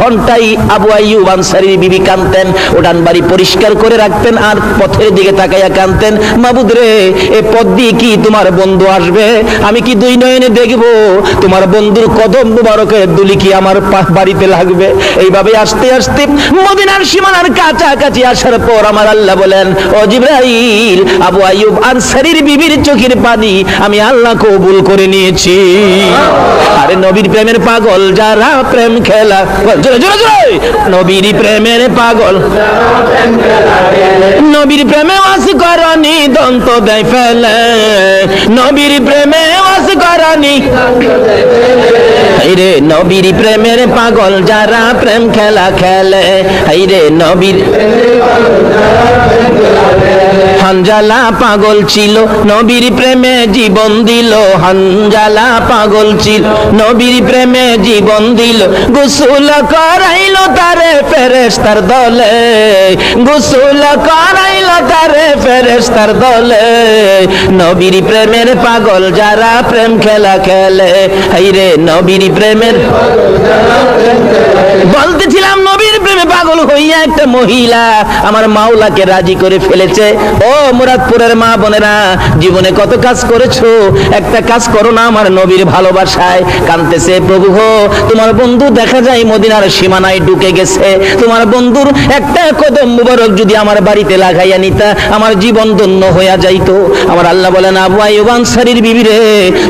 ঘন্টাই আবু আইয়ুব আনসারীর বিবি কাঁদতেন, উঠান বাড়ি পরিষ্কার করে রাখতেন আর পথের দিকে তাকাইয়া কাঁদতেন, মাবুদ রে এ পথ দিয়ে কি তোমার বন্ধু আসবে, আমি কি দুই নয়নে দেখব তোমার বন্ধুর কদম মুবারকের দুলি কি আমার বাড়িতে লাগবে। এইভাবে আস্তে আস্তে মদিনার সীমানার কাছাকাছি আসার পর আমার আল্লাহ বলেন, ও জিবরাইল, আবু আইয়ুব আনসারীর বিবির চোখের পানি আমি আল্লাহ কবুল করে নিয়েছি। আরে নবীর প্রেমের পাগল যারা প্রেম খেলা, জোরে জোরে জোরে, নবীর প্রেমের পাগল, নবীর প্রেমে ওয়াস করনি দন্ত দেয় ফেলে, নবীর প্রেমে ওয়াস করনি, রে নবীর প্রেমের পাগল যারা প্রেম খেলা খেলে, রে নবীর হানজালা পাগল ছিল নবীর প্রেমে জীবন দিল, হানজালা পাগল ছিল নবীর প্রেমে জীবন দিল, গোসল করাইলো তারে ফেরেশতার দলে, গোসল করাইলো তারে ফেরেশতার দলে, নবীর প্রেমের পাগল যারা প্রেম খেলা খেলে, হাইরে নবীর প্রেমের। বলতেছিলাম নবীর প্রেমে পাগল হইয়া একটা মহিলা আমার মাওলাকে রাজি করে ফেলেছে। ও মুরাদপুরের মা বোনেরা, জীবনে কত কাজ করেছো, একটা কাজ করো না আমার নবীর ভালোবাসায়। কাঁদতেছে, প্রভু গো তোমার বন্ধু দেখা যায় মদিনার সীমানায় ঢুকে গেছে, তোমার বন্ধুর একটা কদম মুবারক যদি আমার বাড়িতে লাগাইয়া নিতা আমার জীবন ধন্য হইয়া যাইতো। আমার আল্লাহ বলেন, আবু আইয়ুব আনসারীর বিবি রে,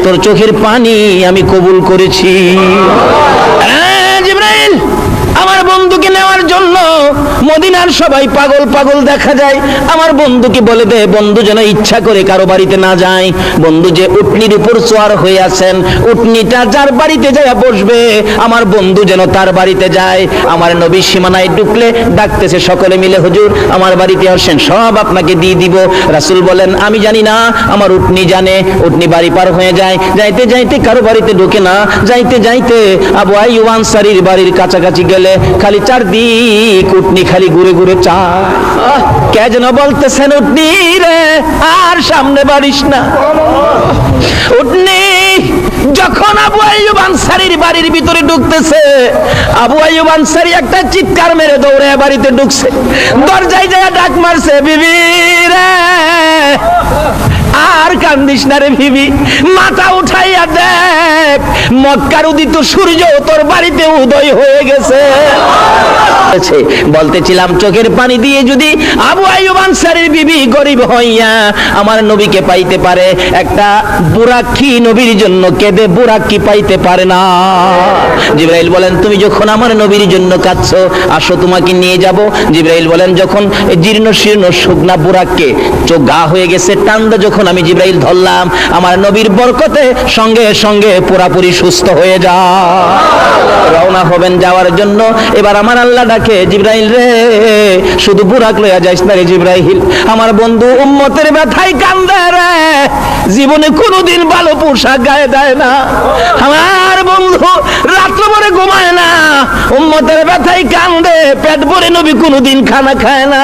তোর চোখের পানি আমি কবুল করেছি। জিবরাইল আমার বন্ধুকে নেওয়ার জন্য মদিনার সবাই পাগল পাগল দেখা যায়, আমার বন্ধুকে বলে দে বন্ধু যেন ইচ্ছা করে কারো বাড়িতে না যায়, বন্ধু যে উটনির উপর সোয়ার হয়ে আছেন, উটনিটা যার বাড়িতে যায় বসবে আমার বন্ধু যেন তার বাড়িতে যায়। আমার নবী সীমানায় ঢুকলে ডাকতেছে সকলে মিলে, হুজুর আমার বাড়িতে আসেন, সব আপনাকে দিয়ে দিব। রাসূল বলেন, আমি জানি না, আমার উটনি জানে। উটনি বাড়ি পার হয়ে যায়, যাইতে যাইতে কারো বাড়িতে ঢোকে না, যাইতে যাইতে আবু আইয়ুব আনসারীর বাড়ির কাছাকাছি গেলে খালি চারদিক উটনি খালি ঘুরে ঘুরে চায়। কে যেন বলতেছেন, উটনি রে আর সামনে বাড়িস না। উটনি যখন আবু আইয়ুব আনসারীর বাড়ির ভিতরে ঢুকতেছে, আবু আইয়ুব আনসারী একটা চিৎকার মেরে দৌড়ে বাড়িতে ঢুকছে, দরজায় যায় ডাক মারছে, বিবি রে আর কান্দিস না রে বিবি, মাথা উঠাইয়া দেখ মক্কার উদিত সূর্য তোর বাড়িতে উদয় হয়ে গেছে। বলতেছিলাম চোখের পানি দিয়ে যদি আবু আইয়ুব আনসারীর বিবি গরিব হইয়া আমার নবীকে পাইতে পারে, একটা বুরাকি নবীর জন্য কেঁদে বুরাকি পাইতে পারে না। জিবরাইল বলেন, তুমি যখন আমার নবীর জন্য কাঁদছো, আসো তোমাকে নিয়ে যাব। জিবরাইল বলেন, যখন জীর্ণ শীর্ণ শুকনা বুরাককে চোখ গা হয়ে গেছে, টান্দা যখন আমি জিবরাইল ধরলাম, আমার নবীর বরকতে সঙ্গে সঙ্গে পুরাপুরি সুস্থ হয়ে যা। রওনা হবেন যাওয়ার জন্য। এবার আমার আল্লাহ ডাকে, জিবরাইল রে শুধু বুরাক লইয়া যাইস না রে জিবরাইল, আমার বন্ধু উম্মতের ব্যথায় কান্দে রে, জীবনে কোনোদিন ভালো পোশাক গায়ে দেয় না, আমার বন্ধু রাত্র ভরে ঘুমায় না, উম্মতের ব্যথায় কান্দে, পেট ভরে নবী কোনোদিন খানা খায় না।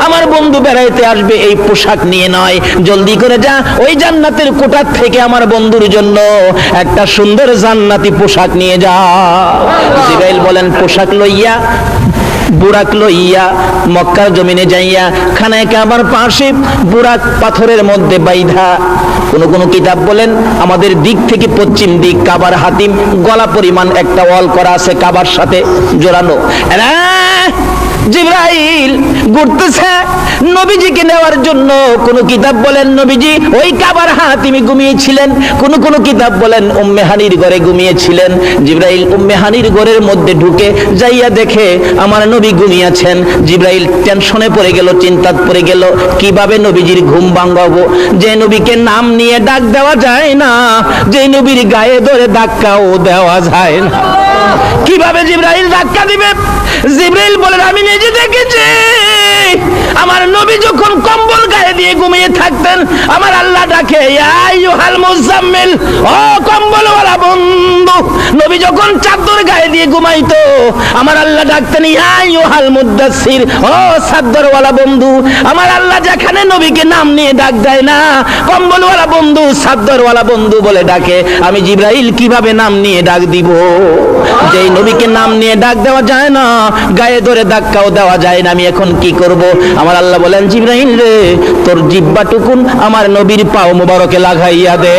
আমার বন্ধু বেড়াইতে আসবে এই পোশাক নিয়ে নয়, জলদি করে যা ওই জান্নাতের কোঠার থেকে আমার বন্ধুর জন্য একটা সুন্দর জান্নাতি পোশাক নিয়ে যা। জিবরাইল বলেন, পোশাক লইয়া বুরাক লইয়া মক্কার জমিনে যাইয়া খানায় কাবার পাশে বুরাক পাথরের মধ্যে বাইধা, কোন কিতাব বলেন আমাদের দিক থেকে পশ্চিম দিক কাবার হাতিম গলা পরিমাণ একটা ওয়াল করা আছে কাবার সাথে জোড়ানো। জিবরাইল ঘুরতেছে নবীজিকে নেওয়ার জন্য। কোন কিতাব বলেন নবীজি ওই কাবার হাতিমে ঘুমিয়েছিলেন, কোন কিতাব বলেন উম্মে হানির ঘরে ঘুমিয়েছিলেন। জিবরাইল উম্মে হানির ঘরের মধ্যে ঢুকে যাইয়া দেখে আমার নবী ঘুমিয়েছেন। জিবরাইল টেনশনে পড়ে গেল, চিন্তাত পড়ে গেল, কিভাবে নবীজির ঘুম ভাঙাবো, যে নবীকে নাম নিয়ে ডাক দেওয়া যায় না, যে নবীর গায়ে ধরে ধাক্কাও দেওয়া যায় না, কিভাবে জিবরাইল ধাক্কা দিবে? জিবরাইল বলেন, আমি নিজে দেখেছি আমার নবী যখন কম্বল গায়ে দিয়ে ঘুমিয়ে থাকতেন, আমার আল্লাহ ডাকে ইয়া আইয়ুহাল মুজাম্মিল, ও কম্বলওয়ালা বন্ধু। নবী যখন চাদর গায়ে দিয়ে ঘুমাইতো, আমার আল্লাহ ডাকতেন ইয়া আইয়ুহাল মুদাসসির, ও চাদরওয়ালা বন্ধু। আমার আল্লাহ যেখানে নবীকে নাম নিয়ে ডাক দেয় না, কম্বলওয়ালা বন্ধু, চাদরওয়ালা বন্ধু বলে ডাকে, আমি জিবরাইল কিভাবে নাম নিয়ে ডাক দিব? যেই নবীকে নাম নিয়ে ডাক দেওয়া যায় না, গায়ে ধরে ধাক্কাও দেওয়া যায় না, আমি এখন কি করব? আমার আল্লাহ বলেন জিবরাইল রে, তোর জিহ্বাটুকুন আমার নবীর পাও মোবারকে লাগাইয়া দে।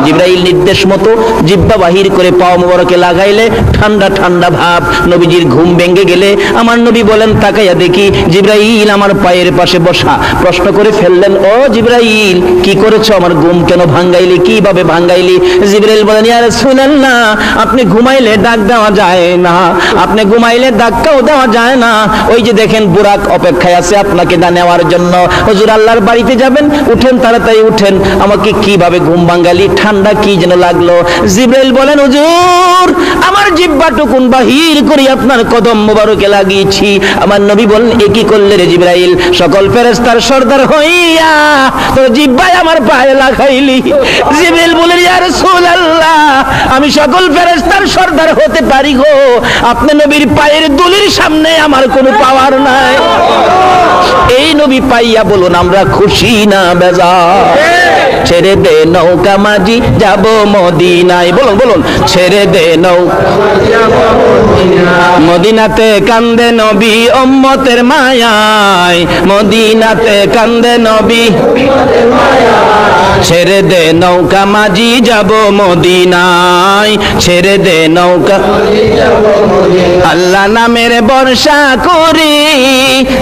জিবরাইল নির্দেশ মতো জিহ্বা বাহির করে পাও মোবারকে লাগাইলে ঠান্ডা ঠান্ডা ভাব। নবীজির ঘুম ভেঙে গেলে আমার নবী বলেন তাকাইয়া দেখি জিবরাইল আমার পায়ের পাশে বসা। প্রশ্ন করে ফেললেন, ও জিবরাইল কি করেছো? আমার ঘুম কেন ভাঙ্গাইলি? কিভাবে ভাঙ্গাইলি? জিবরাইল বলেন ইয়া রাসূলুল্লাহ, আপনি ঘুমাইলে ডাক দেওয়া যায় না, আপনি ঘুমাইলে ধাক্কাও দেওয়া যায় না। ওই যে দেখেন বুরাক অপেক্ষায় আছে আপনাকে নেওয়ার জন্য। হুজুর আল্লাহর বাড়িতে যাবেন, উঠেন তাড়াতাড়ি উঠেন। আমাকে কিভাবে ঘুম ভাঙ্গালি? ঠান্ডা কি যেন লাগলো। জিবরাইল বলেন হুজুর আমার জিহ্বাটুকুন বাহির করে আপনার কদম মোবারকে লাগিয়েছি। আমার নবী বলেন এ কি করলে রে জিবরাইল? সকল ফেরেশতার সর্দার হইয়া তোর জিহ্বায় আমার পায়ে লাগাইলি। জিবরাইল বলেন ইয়া রাসূলুল্লাহ, আমি সকল ফেরেশতার সর্দার হতে পারি গো, আপনি নবীর পায়ের দুলির সামনে আমার কোনো পাওয়ার নাই। এই নবী পাইয়া বলুন আমরা খুশি না বেজার? ছেড়ে দে নৌকা মাঝি যাব মদিনায়, বলুন বলুন, ছেড়ে দে নৌকা মদিনাতে কান্দে নবী উম্মতের মায়ায়, মদিনাতে কান্দে নবী, ছেড়ে দে নৌকা মাঝি যাব মদিনায়, ছেড়ে দে নৌকা। আল্লাহ নামের বর্ষা করি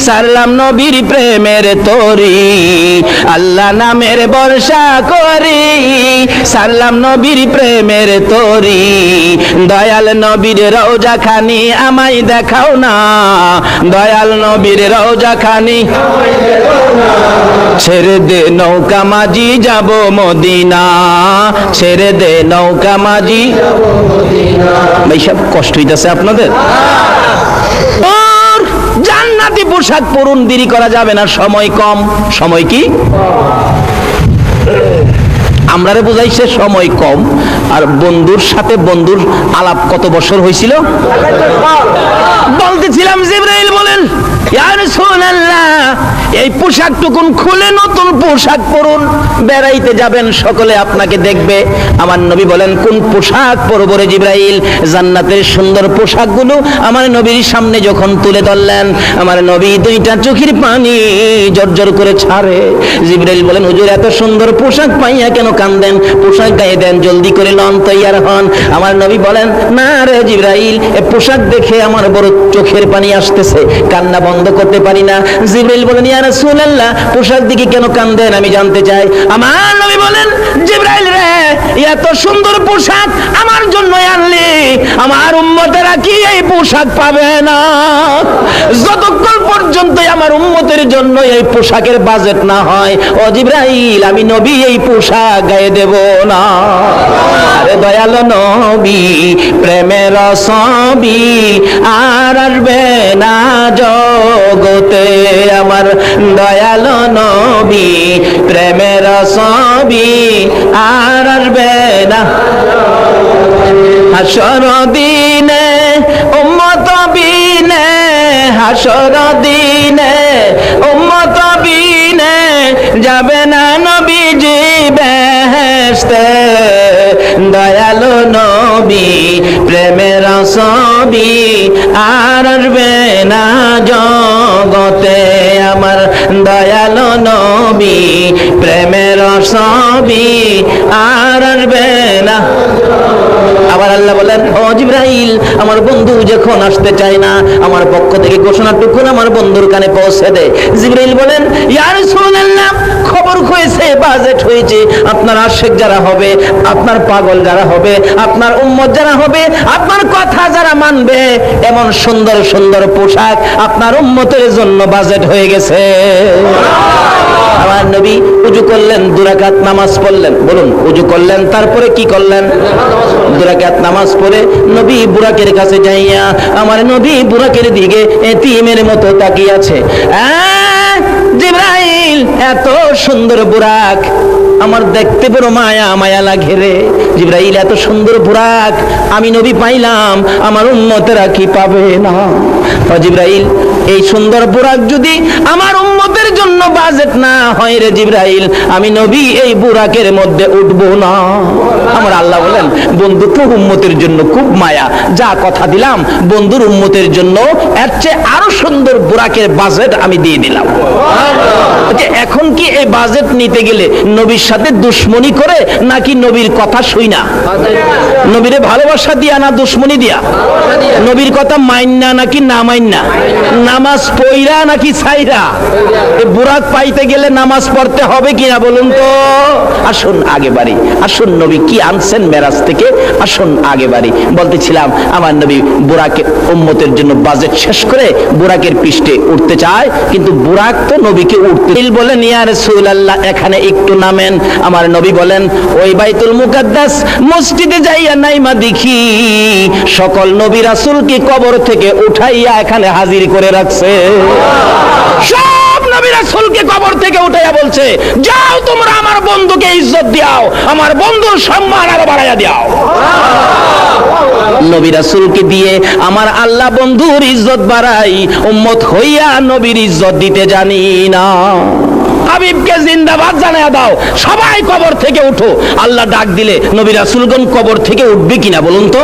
সারলাম নবীর প্রেমের তরি, আল্লাহ নামের বর্ষা করি সারলাম নবীর প্রেমের তরি। দয়াল নবীর রওজা খানি আমায় দেখাও না, দয়াল নবীর রওজা খানি, ছেড়ে দে নৌকা মাঝি যাব মদিনা, ছেড়ে দে নৌকা মাঝি। ভাই সব কষ্ট হইতেছে আপনাদের? জান্নাতি পোশাক পরুন, দেরি করা যাবে না, সময় কম। সময় কি আমরারে বুঝাইছে সময় কম। আর বন্ধুর সাথে বন্ধুর আলাপ কত বছর হয়েছিল? বলতেছিলাম জিবরাইল বলেন ইয়া রাসূলুল্লাহ এই পোশাকটুকুন খুলে নতুন পোশাক পরুন, বেড়াইতে যাবেন সকলে আপনাকে দেখবে। আমার নবী বলেন কোন পোশাক পরবো রে জিবরাইল? জান্নাতের সুন্দর পোশাকগুলো আমার নবীর সামনে যখন তুলে ধরলেন, আমার নবী দুইটা চোখের পানি জর্জর করে ছাড়ে। জিবরাইল বলেন হুজুর এত সুন্দর পোশাক পাইয়া কেন কান্দেন? পোশাক গায়ে দেন, জলদি করে লন, তৈয়ার হন। আমার নবী বলেন না রে জিবরাইল, এই পোশাক দেখে আমার বড় চোখের পানি আসতেছে, কান্না বন্ধ করতে পারি না। জিবরাইল বলেন ইয়া রাসূলুল্লাহ পোশাক দেখে কেন কান্দেন আমি জানতে চাই। আমার নবী বলেন জিবরাইল রে এত সুন্দর পোশাক আমার জন্য আনলি, আমার উম্মতেরা কি এই পোশাক পাবে না? যতক্ষণ পর্যন্ত আমার উম্মতের জন্য এই পোশাকের বাজেট না হয়, ও জিবরাইল আমি নবী এই পোশাক গায়ে দেব না। আরে দয়াল নবী প্রেমের ছবি আর আসবে না জগতে, আমার দয়াল নবী প্রেমের ছবি আর আসবে না। হাসর দিনে উম্মত বিনে, হাসর দিনে উম্মত বিনে যাবে না নবীজি বেহেশতে। দয়াল নবী প্রেমের ছবি আর আসবে না জগতে, আমার দয়াল নবী প্রেমের ছবি আর আসবে না। আবার আল্লাহ বলেন ও জিবরাইল আমার বন্ধু যখন আসতে চায় না, আমার পক্ষ থেকে ঘোষণাটুকু আমার বন্ধুর কানে পৌঁছে দে। জিবরাইল বলেন ইয়া রাসূলুল্লাহ খবর হয়েছে, বাজেট হয়েছে, আপনার আশিক যারা হবে, আপনার পাগল যারা হবে, আপনার উম্মত যারা হবে, আপনার কথা যারা মানবে, এমন সুন্দর সুন্দর পোশাক আপনার উম্মতের জন্য বাজেট হয়ে গেছে। আমার নবী উযু করলেন, 2 রাকাত নামাজ পড়লেন। বলুন, উযু করলেন, তারপরে কি করলেন? 2 রাকাত নামাজ পড়ে নবী বুরাকের কাছে যাইয়া আমার নবী বুরাকের দিকে এতিমের মতো তাকিয়ে আছে। জিবরাইল, এত সুন্দর বুরাক, আমার দেখতে বড় মায়া মায়া লাগে রে। জিবরাইল, এত সুন্দর বুরাক আমি নবী পাইলাম, আমার উম্মতেরা কি পাবে না? জিবরাইল, এই সুন্দর বুরাক যদি আমার উম্মতের জন্য বাজেট না হয় রে জিবরাইল, আমি নবী এই বুরাকের মধ্যে উঠবো না। আমার আল্লাহ বলেন, বন্ধু তো উম্মতের জন্য খুব মায়া, যা কথা দিলাম বন্ধুর উম্মতের জন্য এর চেয়ে আরো সুন্দর বুরাকের বাজেট আমি দিয়ে দিলাম। এখন কি এই বাজেট নিতে গেলে নবীর সাথে দুশ্মনী করে নাকি নবীর কথা শুই না? নবীরে ভালোবাসা দিয়া না দুশ্মনী দিয়া? নবীর কথা মাইন্না নাকি না মাইন্না? নামাজ পইরা নাকি ছাইরা? এই বুরাক পাইতে গেলে নামাজ পড়তে হবে কিনা বলুন তো? আসুন আগে বাড়ি, আসুন নবী কি আনছেন মেরাজ থেকে, আসুন আগে বাড়ি। বলতেছিলাম আমার নবী বুরাকে উম্মতের জন্য বাজেট শেষ করে বুরাকের পৃষ্ঠে উঠতে চায়, কিন্তু বুরাক তো নবীকে উঠতে বলেন, ইয়া রাসূলুল্লাহ এখানে একটু নামেন। আমার নবী বলেন, ওই বাইতুল মুকাদ্দাস মসজিদে যাইয়া নাইমা দেখি সকল নবী রাসূলকে কবর থেকে উঠাইয়া এখানে হাজির করে রাখছে। সব নবী রাসূলকে কবর থেকে উঠাইয়া বলছে, যাও তোমরা আমার বন্ধুকে ইজ্জত দাও, আমার বন্ধুর সম্মান আরো বাড়াইয়া দাও। নবী রাসূলকে দিয়ে আমার আল্লাহ বন্ধুর ইজ্জত বাড়াই, উম্মত হইয়া নবীর ইজ্জত দিতে জানি না। হাবিবকে জিন্দাবাদ জানায়া দাও, সবাই কবর থেকে উঠো। আল্লাহ ডাক দিলে নবী রাসূলগণ কবর থেকে উঠবে কিনা বলুন তো?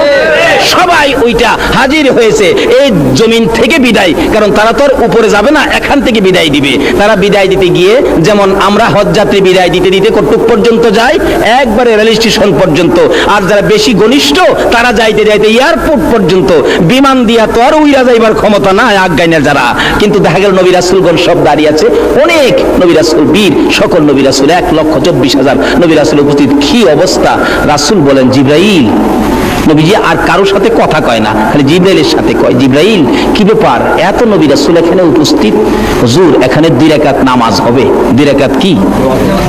সবাই ওইটা হাজির হয়েছে এই জমিন থেকে বিদায়, কারণ তারা তো আর উপরে যাবে না, এখান থেকে বিদায় দিবে। তারা বিদায় দিতে গিয়ে যেমন আমরা হজ যাত্রী বিদায় দিতে দিতে কতটুক পর্যন্ত যাই, একবারে রেল স্টেশন পর্যন্ত, আর যারা বেশি ঘনিষ্ঠ তারা যাইতে যাইতে এয়ারপোর্ট পর্যন্ত। বিমান দিয়া তো আর উইরা যাইবার ক্ষমতা না আজ্ঞায় না যারা, কিন্তু দেখা গেল নবী রাসূলগণ সব দাঁড়িয়ে আছে, অনেক নবী রাসূল বীর, সকল নবী রাসূল 1,24,000 নবী রাসূল উপস্থিত। কি অবস্থা! রাসূল বলেন, জিবরাইল, নবীজি আর কারোর সাথে কথা কয় না, খালি জিবরাইলের সাথে কয়, জিবরাইল কি ব্যাপার, এত নবী রাসূল এখানে উপস্থিত? হুজুর এখানে 2 রাকাত নামাজ হবে। 2 রাকাত কি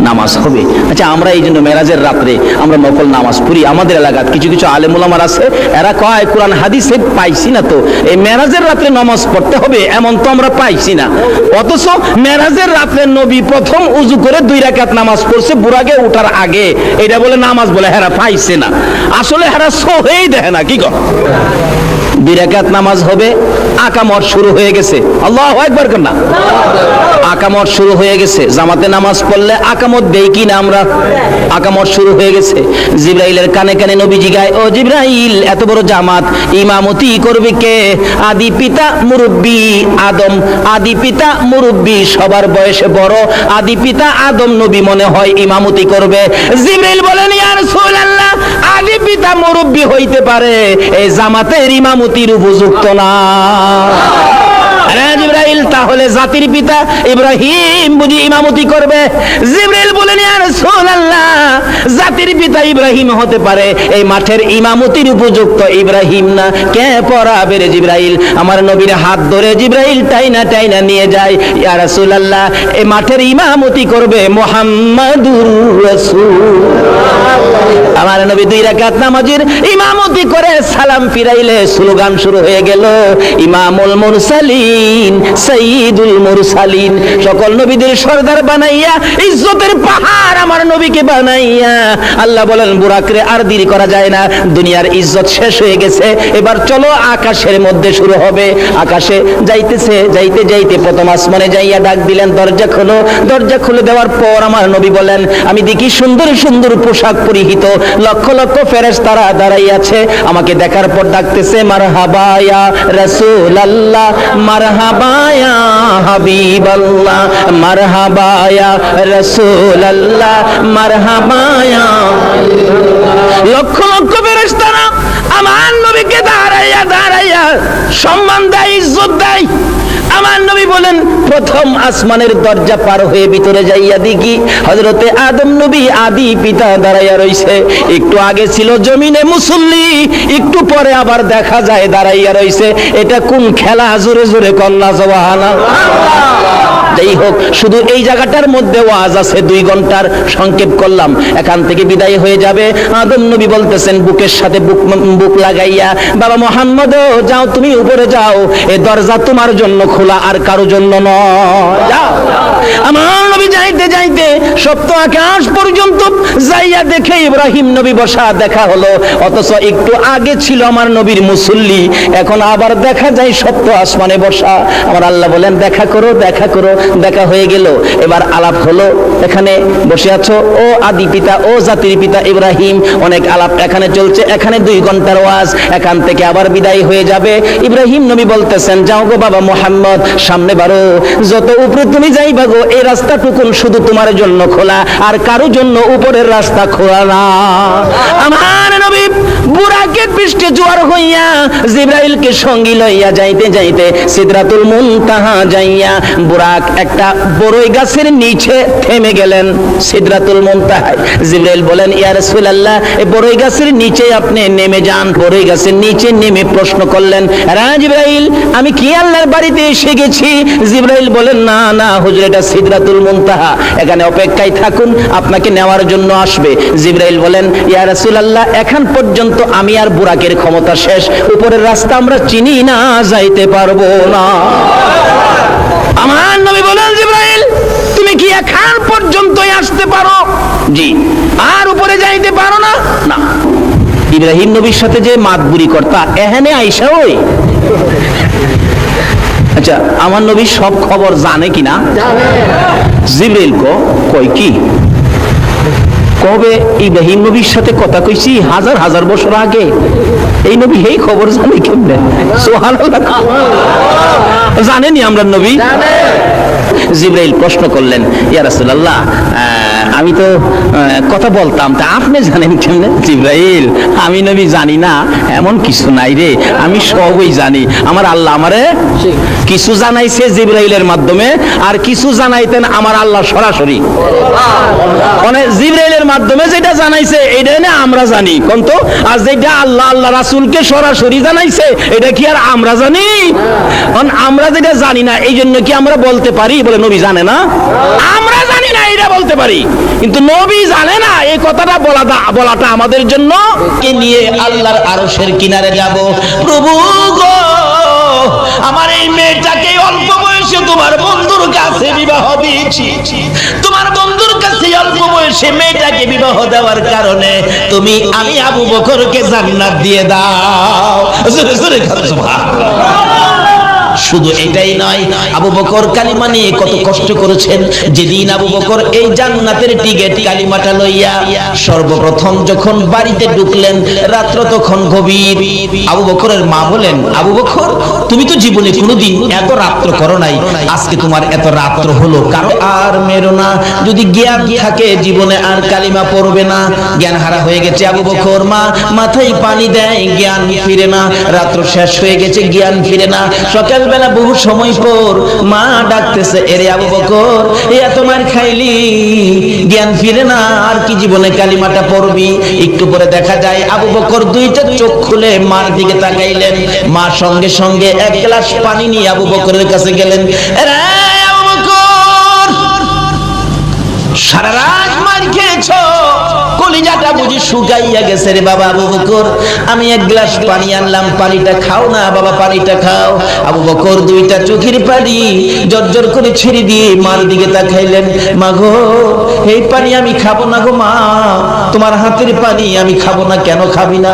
নামাজ হবে? আচ্ছা, আমরা এই জন্য মেরাজের রাত্রে আমরা নফল নামাজ পড়ি। আমাদের এলাকার কিছু কিছু আলেম ওলামার আছে, এরা কয় কোরআন হাদিসে পাইছি না তো এই মেরাজের রাত্রে নামাজ পড়তে হবে, এমন তো আমরা পাইছি না। অথচ মেরাজের রাত্রে নবী প্রথম উযু করে 2 রাকাত নামাজ পড়ছে বুরাকে ওঠার আগে, এটা বলে নামাজ বলে হেরা পাইছে না। আসলে হেরা এই দেখে না কি গো, 2 রাকাত নামাজ হবে, আকামত শুরু হয়ে গেছে। আল্লাহু আকবার না, আকামত শুরু হয়ে গেছে। জামাতে নামাজ পড়লে আকামত দেই কি না আমরা? আকামত শুরু হয়ে গেছে। জিবরাইলের কানে কানে নবীজি গায়, ও জিবরাইল, এত বড় জামাত ইমামতি করবে কে? আদি পিতা মুরব্বী আদম, আদি পিতা মুরব্বী, সবার বয়সে বড় আদি পিতা আদম নবী মনে হয় ইমামতি করবে। জিবরাইল বলেন, ইয়া রাসূলুল্লাহ, আদি পিতা মুরব্বী হইতে পারে, এই জামাতের ইমামতির উপযুক্ত না। জিবরাইল, তাহলে জাতির পিতা ইব্রাহিম বুঝি ইমামতি করবে? জিবরাইল বলেন, ইয়া রাসূলুল্লাহ, জাতির পিতা ইব্রাহিম হতে পারে, এই মাঠের ইমামতির উপযুক্ত ইব্রাহিম না। কে পড়াবে রে জিবরাইল? আমার নবীর হাত ধরে জিবরাইল টাইনা টাইনা নিয়ে যায়, ইয়া রাসূলুল্লাহ, এই মাঠের ইমামতি করবে মুহাম্মাদুর রাসূল। আমার নবী 2 রাকাত নামাজের ইমামতি করে সালাম ফিরাইলে স্লোগান শুরু হয়ে গেল, ইমামুল মুরসালিন সাইয়্যিদুল মুরসালিন। সকল নবীদের সরদার বানাইয়া, ইজ্জতের পাহাড় আমার নবীকে বানাইয়া আল্লাহ বলেন, বুরাকরে আর দেরি করা যায় না, দুনিয়ার ইজ্জত শেষ হয়ে গেছে, এবার চলো আকাশের মধ্যে শুরু হবে। আকাশে যাইতেছে, যাইতে যাইতে প্রথম আসমানে যাইয়া ডাক দিলেন, দরজা খোলো। দরজা খুলে দেওয়ার পর আমার নবী বলেন, আমি দেখি সুন্দর সুন্দর পোশাক পরিহিত লক্ষ লক্ষ ফেরেশতারা দাঁড়াই আছে। আমাকে দেখার পর ডাকতেছে, মারহাবা ইয়া রাসূলুল্লাহ, মারহাবা ইয়া হাবিবাল্লাহ, মারহাবা ইয়া রাসূলুল্লাহ, মারহাবা ইয়া। লক্ষ লক্ষ ফেরেশতারা আমার নবীকে দাঁড়াইয়া দাঁড়াইয়া সম্মান দেয়, ইজ্জত দেয়। আমার নবী বলেন, প্রথম আসমানের দরজা পার হয়ে ভিতরে যাইয়া দেখি হযরতে আদম নবী আদি পিতা দাঁড়াইয়া রইছে। একটু আগে ছিল জমিনে মুসল্লি, একটু পরে আবার দেখা যায় দাঁড়াইয়া রইছে। এটা কোন খেলা? জোরে জোরে কন্যা সুবহানাল্লাহ। যেই হোক, শুধু এই জায়গাটার মধ্যে ওয়াজ আছে 2 ঘন্টার, সংক্ষেপ করলাম। এখান থেকে বিদায় হয়ে যাবে। আদম নবী বলতেছেন বুকের সাথে বুক লাগাইয়া, বাবা মুহাম্মদ যাও, তুমি উপরে যাও, এই দরজা তোমার জন্য খোলা, আর কারো জন্য নয়। যাও। আমার নবী যাইতে যাইতে সপ্ত আকাশ পর্যন্ত যাইয়া দেখে ইব্রাহিম নবী বসা দেখা হলো, অথচ একটু আগে ছিল আমার নবীর মুসল্লি, এখন আবার দেখা যায় সপ্ত আসমানে বসা। আমার আল্লাহ বলেন দেখা করো, দেখা করো। দেখা হয়ে গেল, এবার আলাপ হলো। এখানে বসে আছো ও আদি পিতা, ও জাতির পিতা ইব্রাহিম, অনেক আলাপ এখানে চলছে। এখানে 2 ঘন্টার ওয়াজ, এখান থেকে আবার বিদায় হয়ে যাবে। ইব্রাহিম নবী বলতেছেন যাও গো বাবা মুহাম্মদ, সামনে বাড়ো, যত উপরে তুমি যাইবা গো, এই রাস্তাটুকুন শুধু তোমার জন্য খোলা, আর কারো জন্য উপরের রাস্তা খোলা না। আমার নবী বুরাকের পৃষ্ঠে জোয়ার হইয়া জিবরাইলকে সঙ্গী লইয়া যাইতে যাইতে সিদরাতুল মুনতাহা যাইয়া বুরাক একটা বড়ই গাছের নিচে থেমে গেলেন। সিদরাতুল মুনতাহায় জিবরাইল বলেন ইয়া রাসূলুল্লাহ, এই বড়ই গাছের নিচে আপনি নেমে যান। বড়ই গাছের নিচে নেমে প্রশ্ন করলেন, জিবরাইল আমি কি আল্লাহর বাড়িতে এসে গেছি? জিবরাইল বলেন না না হুজুর, এটা সিদরাতুল মুনতাহা, এখানে অপেক্ষায় থাকুন, আপনাকে নেওয়ার জন্য আসবে। জিবরাইল বলেন ইয়া রাসূলুল্লাহ, এখন পর্যন্ত আমি আর বুরাকের ক্ষমতা শেষ, উপরের রাস্তা আমরা চিনি না, যাইতে পারবো না। আমার নবী বলেন জিবরাইল তুমি কি এখন পর্যন্তই আসতে পারো? জি। আর উপরে যাইতে পারো না? না। ইব্রাহিম নবীর সাথে যে মাতবুরি কর্তা এখানে আইসা ওই, আচ্ছা আমার নবী সব খবর জানে কিনা? জিবরাইল কই কি কবে ইব্রাহিম নবীর সাথে কথা কইছি হাজার হাজার বছর আগে, এই নবী এই খবর জানে কেমনে? সুবহানাল্লাহ। জানেনি আমরা নবী? জিবরাইল প্রশ্ন করলেন ইয়া রাসূলুল্লাহ, আমি তো কথা বলতাম, তা আপনি জানেন কেমনে? জিবরাইল আমি নবী জানি না এমন কিছু নাই রে, আমি সবই জানি। আমার আল্লাহ আমারে কিছু জানাইছে জিবরাইলের মাধ্যমে, আর কিছু জানাইতেন আমার আল্লাহ সরাসরি। মানে জিবরাইলের মাধ্যমে যেটা জানাইছে এটা না আমরা জানি কোনতো, আর যেটা আল্লাহ আল্লাহ রাসূলকে সরাসরি জানাইছে এটা কি আর আমরা জানি? আমরা যেটা জানি না এই জন্য কি আমরা বলতে পারি বলে নবী জানে না? আমরা জানি না এটা বলতে পারি, কিন্তু নবী জানে না এই কথাটা বলাটা আমাদের জন্য। কে নিয়ে আল্লাহর আরশের কিনারে যাব, প্রভু গো আমার এই মেয়েটাকে অল্প বয়সে তোমার বন্ধুর কাছে বিবাহ দিয়েছি, তোমার বন্ধুর কাছে অল্প বয়সে মেয়েটাকে বিবাহ দেওয়ার কারণে আমি আবু বকরকে জান্নাত দিয়ে দাও। জোরে জোরে সুবহানাল্লাহ। শুধু এটাই নয়, আবু বকর কালিমা নিয়ে কত কষ্ট করেছেন। যেদিন আবু বকর এই জান্নাতের টিকেট কালিমাটা লইয়া সর্বপ্রথম যখন বাড়িতে ঢুকলেন, রাত্র তখন গভীর। আবু বকরের মা বলেন, আবু বকর তুমি তো জীবনে কোনোদিন এত রাত্র করো নাই, আজকে তোমার এত রাত্র হলো, কারণ আর মেরো না, যদি জ্ঞান থাকে জীবনে আর কালিমা পড়বে না। জ্ঞান হারা হয়ে গেছে আবু বকর, মা মাথায় পানি দেয়, জ্ঞান ফিরে না, রাত্র শেষ হয়ে গেছে, জ্ঞান ফিরে না। সকালবেলা বহু সময় পর মা ডাকতেছে, এরে আবু বকর এত মার খাইলি, জ্ঞান ফিরে না, আর কি জীবনে কালিমাটা পড়বি? একটু পরে দেখা যায় আবু বকর 2টা চোখ খুলে মার দিকে তাকাইলেন। মা সঙ্গে সঙ্গে 1 গ্লাস পানি নিয়ে আবু বকরের কাছে গেলেন। এরে আবু বকর সারা রাত মার খেয়েছো, কলিজাটা বুঝি শুকাইয়া গেছে রে বাবা। আবু বকর আমি 1 গ্লাস পানি আনলাম, পানিটা খাও না বাবা, পানিটা খাও। আবু বকর 2টা চোখের পানি জর্জর করে ছেড়ে দিয়ে মার দিকে তাকাইলেন। মা গো এই পানি আমি খাবো না গো মা, তোমার হাতের পানি আমি খাবো না। কেন খাবি না?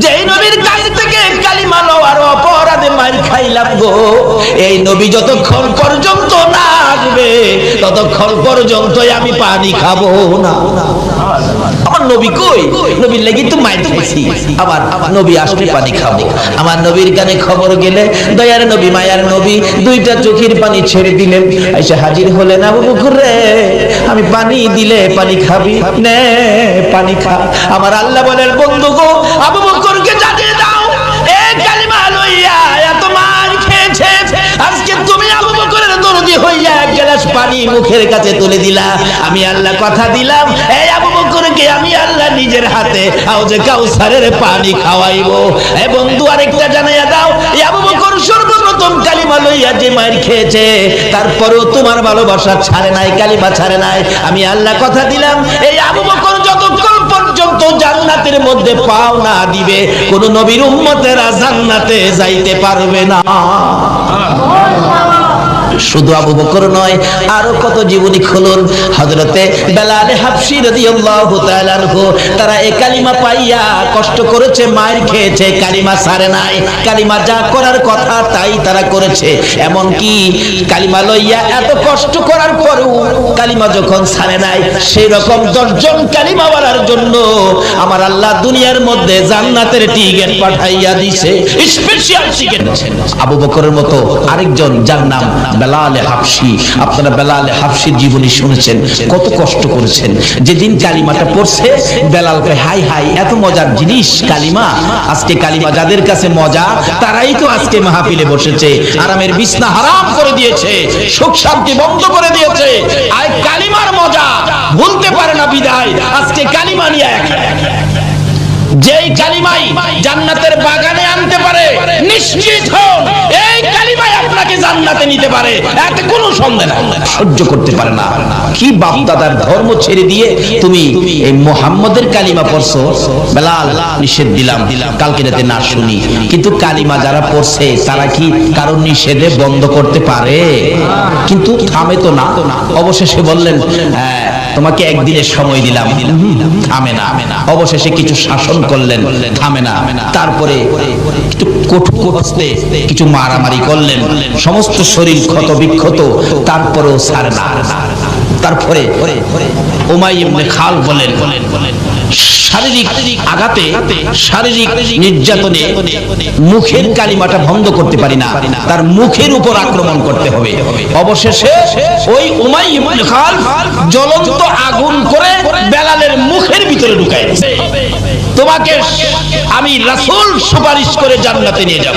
যেই নবীর কাছ থেকে কালিমা লওয়ার অপরাধে মার খাইলাম গো, এই নবী যতক্ষণ পর্যন্ত না আসবে ততক্ষণ পর্যন্তই আমি পানি খাবো না। আমার নবী কই? নবীর লাগি তো মার খাইছি, আবার নবী আসলে পানি খাবো। আমার নবীর কানে খবর গেলে দয়ার নবী মায়ার নবী 2টা চোখের পানি ছেড়ে দিলেন। এসে হাজির হলেন, আবু বকর রে আমি পানি দিলে পানি খাবি নে, পানি খা। আমার আল্লাহ বলেন, বন্ধু গো আবু বকরকে জানিয়ে দাও এই কালিমা লইয়া এত মার খেয়েছে, আজকে তুমি আবু বকরের দরদি হইয়া 1 গ্লাস পানি মুখের কাছে তুলে দিলা। আমি আল্লাহ কথা দিলাম এই আবু বকরকে আমি আল্লাহ নিজের হাতে হাউজে কাউসারের পানি খাওয়াইবো। এই বন্ধু আরেকটা জানাইয়া দাও, এই আবু বকর সর্বপ্রথম কালিমা লইয়া যে মায়ের খেয়েছে, তারপরেও তোমার ভালোবাসা ছাড়ে নাই, কালিমা ছাড়ে নাই। আমি আল্লাহ কথা দিলাম, এই আবু বকর যতক্ষণ পর্যন্ত জান্নাতের মধ্যে পাও না দিবে, কোন নবীর উম্মতেরা জান্নাতে যাইতে পারবে না। শুধু আবু বকর নয়, আরো কত জীবনী খুলুন। হযরতে বেলাল হাবশী রাদিয়াল্লাহু তাআলা আনহু, তারা এই কালিমা পাইয়া কষ্ট করেছে, মায়ের খেয়েছে, কালিমা ছাড়ে নাই। কালিমা যা করার কথা তাই তারা করেছে। এমন কি কালিমা লইয়া এত কষ্ট করার পরেও কালিমা যখন ছাড়ে নাই, সেই রকম 10 জন কালিমা বলার জন্য আমার আল্লাহ দুনিয়ার মধ্যে জান্নাতের টিকেট পাঠাইয়া দিয়েছে, স্পেশাল টিকেট। আবু বকরের মতো আরেকজন যার নাম বেলাল হাবশী, আপনারা বেলাল হাবশীর জীবনী শুনেছেন, কত কষ্ট করেছেন। যেদিন কালিমাটা পড়ছে, বেলাল কয় হাই হাই এত মজার জিনিস কালিমা। আজকে কালিমা যাদের কাছে মজা, তারাই তো আজকে মাহফিলে বসেছে, আরামের বিছনা হারাম করে দিয়েছে, সুখ শান্তি বন্ধ করে দিয়েছে। আর কালিমার মজা ভুলতে পারে না বিদায় আজকে কালিমা নিয়ে যেই কালিমাই জান্নাতের বাগানে আনতে পারে, নিশ্চিত হন এই কালিমাই আপনাকে জান্নাতে নিতে পারে, এতে কোনো সন্দেহ নাই। সহ্য করতে পারে না, কি বাপ দাদার ধর্ম ছেড়ে দিয়ে তুমি এই মুহাম্মদের কালিমা পড়ছো। বেলাল নিষেধ দিলাম কালকে রাতে না শুনি, কিন্তু কালিমা যারা পড়ছে তারা কি কারণ নিষেধে বন্ধ করতে পারে? কিন্তু থামে তো না। অবশেষে বললেন তোমাকে একদিনের সময় দিলাম, থামে না। অবশেষে কিছু শাসন করলেন, থামে না। তারপরে একটু কঠোর হস্তে কিছু মারামারি করলেন, সমস্ত শরীর ক্ষত বিক্ষত, তারপরেও ছাড়ে না। তারপরে উমাইয়া ইবনে খাল বলেন শারীরিক আঘাতে, শারীরিক নির্যাতনে মুখের কালিমাটা বন্ধ করতে পারি না, তার মুখের উপর আক্রমণ করতে হবে। অবশেষে ওই উমাইয়া ইবনে খাল জ্বলন্ত আগুন করে বেলালের মুখের ভিতরে ঢুকায় দিয়েছে। তোমাকে আমি রাসূল সুপারিশ করে জান্নাতে নিয়ে যাব,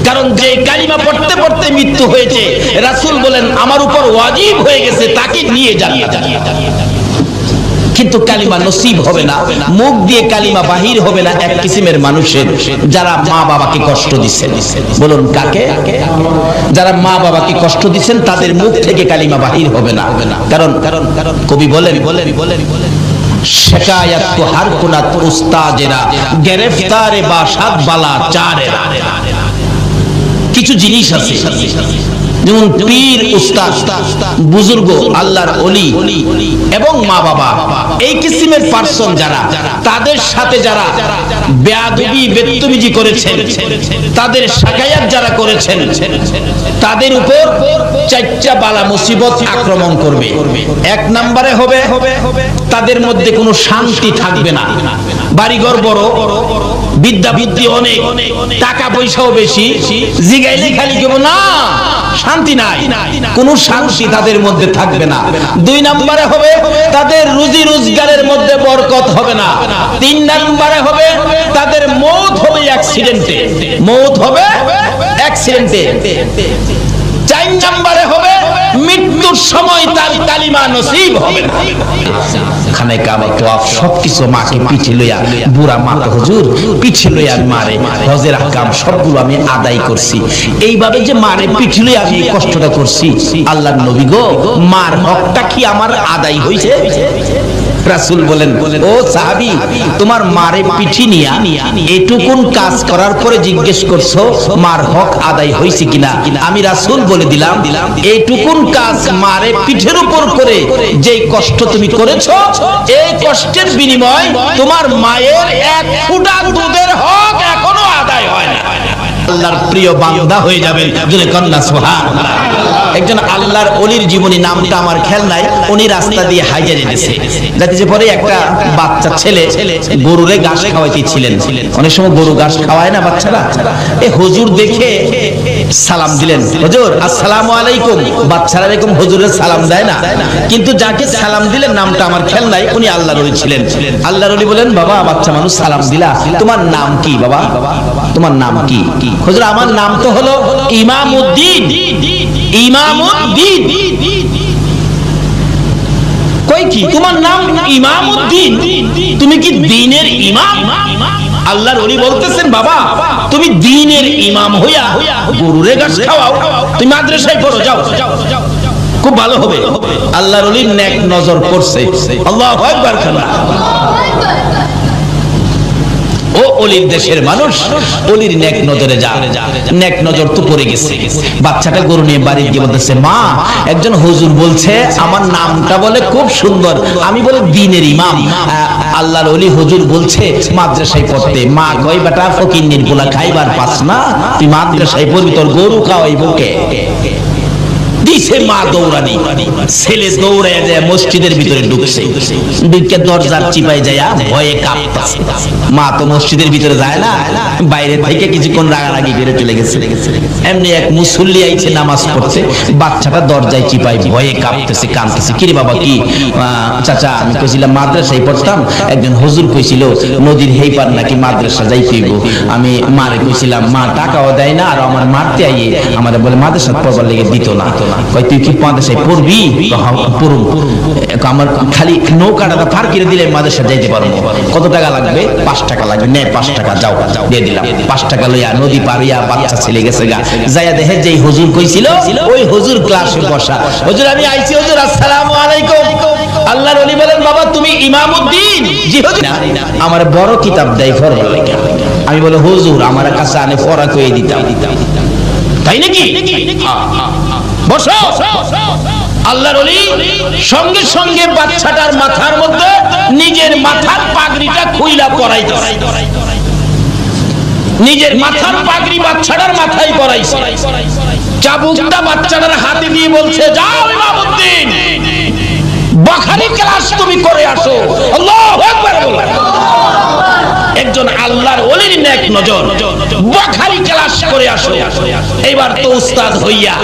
কারণ যে কালিমা পড়তে পড়তে মৃত্যু হয়েছে, রাসূল বলেন আমার উপর ওয়াজিব হয়ে গেছে তাকে নিয়ে জান্নাতে। কিন্তু কালিমা নসিব হবে না, মুখ দিয়ে কালিমা বাহির হবে না এক কিসিমের মানুষের, যারা মা বাবাকে কষ্ট দিচ্ছেন। বলুন কাকে? যারা মা বাবাকে কষ্ট দিচ্ছেন তাদের মুখ থেকে কালিমা বাহির হবে না। কারণ কবি বলেন শিকায়াত তো হার কুনাত উস্তাজেরা, গ্রেফতারে বাসাত বালা চারেরা। কিছু জিনিস আছে যেমন পীর, উস্তাদ, বুজুর্গ, আল্লাহর ওলি এবং মা বাবা, এই কিসিমের পার্সন যারা, তাদের সাথে যারা বেয়াদবি বেত্তমিজি করেছেন, তাদের শাকায়াত যারা করেছেন, তাদের উপর 4টা বালা মুসিবত আক্রমণ করবে। 1 নম্বরে হবে তাদের মধ্যে কোনো শান্তি থাকবে না। বাড়িঘর বড়, বিদ্যা বুদ্ধি অনেক, টাকা পয়সাও বেশি, জিগাইলে খালি কেবল না, শান্তি নাই, কোনো শান্তি তাদের মধ্যে থাকবে না। 2 নম্বরে হবে তাদের রুজি রোজগারের মধ্যে বরকত হবে না। 3 নম্বরে হবে তাদের মওত হবে অ্যাক্সিডেন্টে, মওত হবে অ্যাক্সিডেন্টে। 4 নম্বরে হবে মৃত্যুর সময় তার কালিমা নসিব হবে না। খানে কাবা তোয়াফ সবকিছু মাকে পিঠে লইয়া, বুড়া মা হুজুর পিঠে লইয়া মারে, হজের আহকাম সবগুলো আমি আদায় করছি। এইভাবে যে মারে পিঠে লইয়া আমি এই কষ্টটা করছি, আল্লাহর নবী গো মার হকটা কি আমার আদায় হইছে? রাসূল বলেন ও সাহাবী, তোমার মারে পিঠি নিয়া এটুকুন কাজ করার পরে জিজ্ঞেস করছো মার হক আদায় হইছে কিনা? আমি রাসূল বলে দিলাম এইটুকুন কাজ মারে পিঠের উপর করে যেই কষ্ট তুমি করেছো, এই কষ্টের বিনিময় তোমার মায়ের 1 ফোঁটা দুধের হক এখনো আদায় হয় না। আল্লাহর প্রিয় বান্দা হয়ে যাবেন, যদি কন্যা সুবহানাল্লাহ। একজন আল্লাহর ওলির জীবনী, নামটা আমার খেয়াল নাই, উনি রাস্তা দিয়ে হাইজা যেতেছে, যাতে পরে একটা বাচ্চা ছেলে গরুরে ঘাস খাওয়াইতেছিলেন। অনেক সময় গরু ঘাস খাওয়ায় না বাচ্চারা, এই হুজুর দেখে সালাম দিলেন, হুজুর আসসালামু আলাইকুম। বাচ্চারা এরকম হুজুরের সালাম দেয় না, কিন্তু যাকে সালাম দিলেন নামটা আমার খেয়াল নাই, উনি আল্লাহর ওলি ছিলেন। আল্লাহর ওলি বলেন বাবা বাচ্চা মানুষ সালাম দিলা, তোমার নাম কি বাবা? তোমার নাম কি? হুজুর আমার নাম তো হলো ইমামউদ্দিন। ইমামউদ্দিন কই কি তোমার নাম ইমামউদ্দিন? তুমি কি দ্বীনের ইমাম? আল্লাহর ওলি বলতেছেন বাবা তুমি দ্বীনের ইমাম হইয়া গরুরে ঘাস খাওয়াও, তুমি মাদ্রাসায় পড়ো, যাও, খুব ভালো হবে। আল্লাহর ওলির নেক নজর পড়ছে। আল্লাহু আকবার। ও অলির দেশের মানুষ, অলির নেক নজরে যা, নেক নজর তো পড়ে গেছে। বাচ্চাটা গরু নিয়ে বাড়ি গিয়ে বলতেছে, মা একজন হুজুর বলছে আমার নামটা বলে খুব সুন্দর, আমি বলে দ্বীনের ইমাম, আল্লাহর ওলি হুজুর বলছে মাদ্রাসায় পড়তে। মা কই বেটা ফকিন্নির পোলা খাইবার পাস না, তুই মাদ্রাসায় পড়বি, তোর গরু খাওয়াইবো কে? দিছে মা দৌড়ানি, ছেলে দৌড়ে যায় মসজিদের ভিতরে ঢুকছে, ঢুকে দরজার চিপাই যায় ভয়ে কাঁপতাছে। মা তো মসজিদের ভিতরে যায় না, বাইরে থেকে কিছুক্ষণ রাগারাগি করে চলে গেছে। এমনি এক মুসল্লি আইছে নামাজ পড়ছে, বাচ্চাটা দরজায় চিপাই ভয়ে কাঁপতেছে, কাঁদতেছে। কিরে বাবা কি? চাচা আমি কইছিলাম মাদ্রাসায় পড়তাম, একজন হুজুর কইছিল নদীর হেই পার নাকি মাদ্রাসা যাইতে হইব। আমি মারে কইছিলাম, মা টাকাও দেয় না, আর আমার মারতে আইয়ে আমারে বলে মাদ্রাসা পড়বার লেগে দিত না। কই তুই কি মাদ্রাসায় পড়বি? পড়ুম। আমার খালি নৌকাটা পার করে দিলে মাদ্রাসা যাইতে পারবো। কত টাকা লাগবে? 5 টাকা লাগবে। নে 5 টাকা, যাও দিয়ে দিলাম। 5 টাকা লইয়া নদী পার হইয়া বাচ্চা ছেলে গেছে গা, যাইয়া দেখে যেই হুজুর কইছিল ওই হুজুর ক্লাসে বসা। হুজুর আমি আইছি হুজুর, আসসালামু আলাইকুম। আল্লাহর ওলি বলেন, বাবা তুমি ইমামউদ্দিন? জি হুজুর। আমার বড় কিতাব দেয় পড়বার লাগে। আমি বলে হুজুর আমার কাছে আনে পড়া কইয়ে দিতাম। তাই নাকি? বসো। আল্লাহর ওলি সঙ্গে সঙ্গে বাচ্চাটার মাথার মধ্যে নিজের মাথার পাগড়িটা খুইলা পরাইতেছে। নিজের মাথার পাগড়ি বাচ্চাটার মাথায় পরাইছে। চাবুকটা বাচ্চাটার হাতে দিয়ে বলছে, যাও ইমামউদ্দিন, বুখারী ক্লাস তুমি করে আসো। আল্লাহু আকবার বলেন। একজন আল্লাহর ওলির নেক নজর, বুখারী ক্লাস করে আসো। এবার তো উস্তাদ হইয়া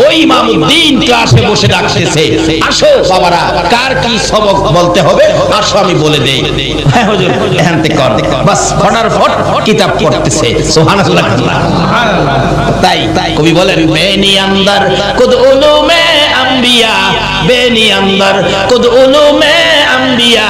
ওই ইমামউদ্দিন ক্লাসে বসে ডাকতেছে, আসো বাবারা কার কি সবক বলতে হবে আসো আমি বলে দেই। হ্যাঁ হুজুর এখানতে কর। বাস ফটার ফট কিতাব পড়তেছে। সুবহানাল্লাহ। তাই কবি বলেন, বেনি আন্দার কুদ উলুমে আম্বিয়া, বেনি আন্দার কুদ উলুমে আম্বিয়া,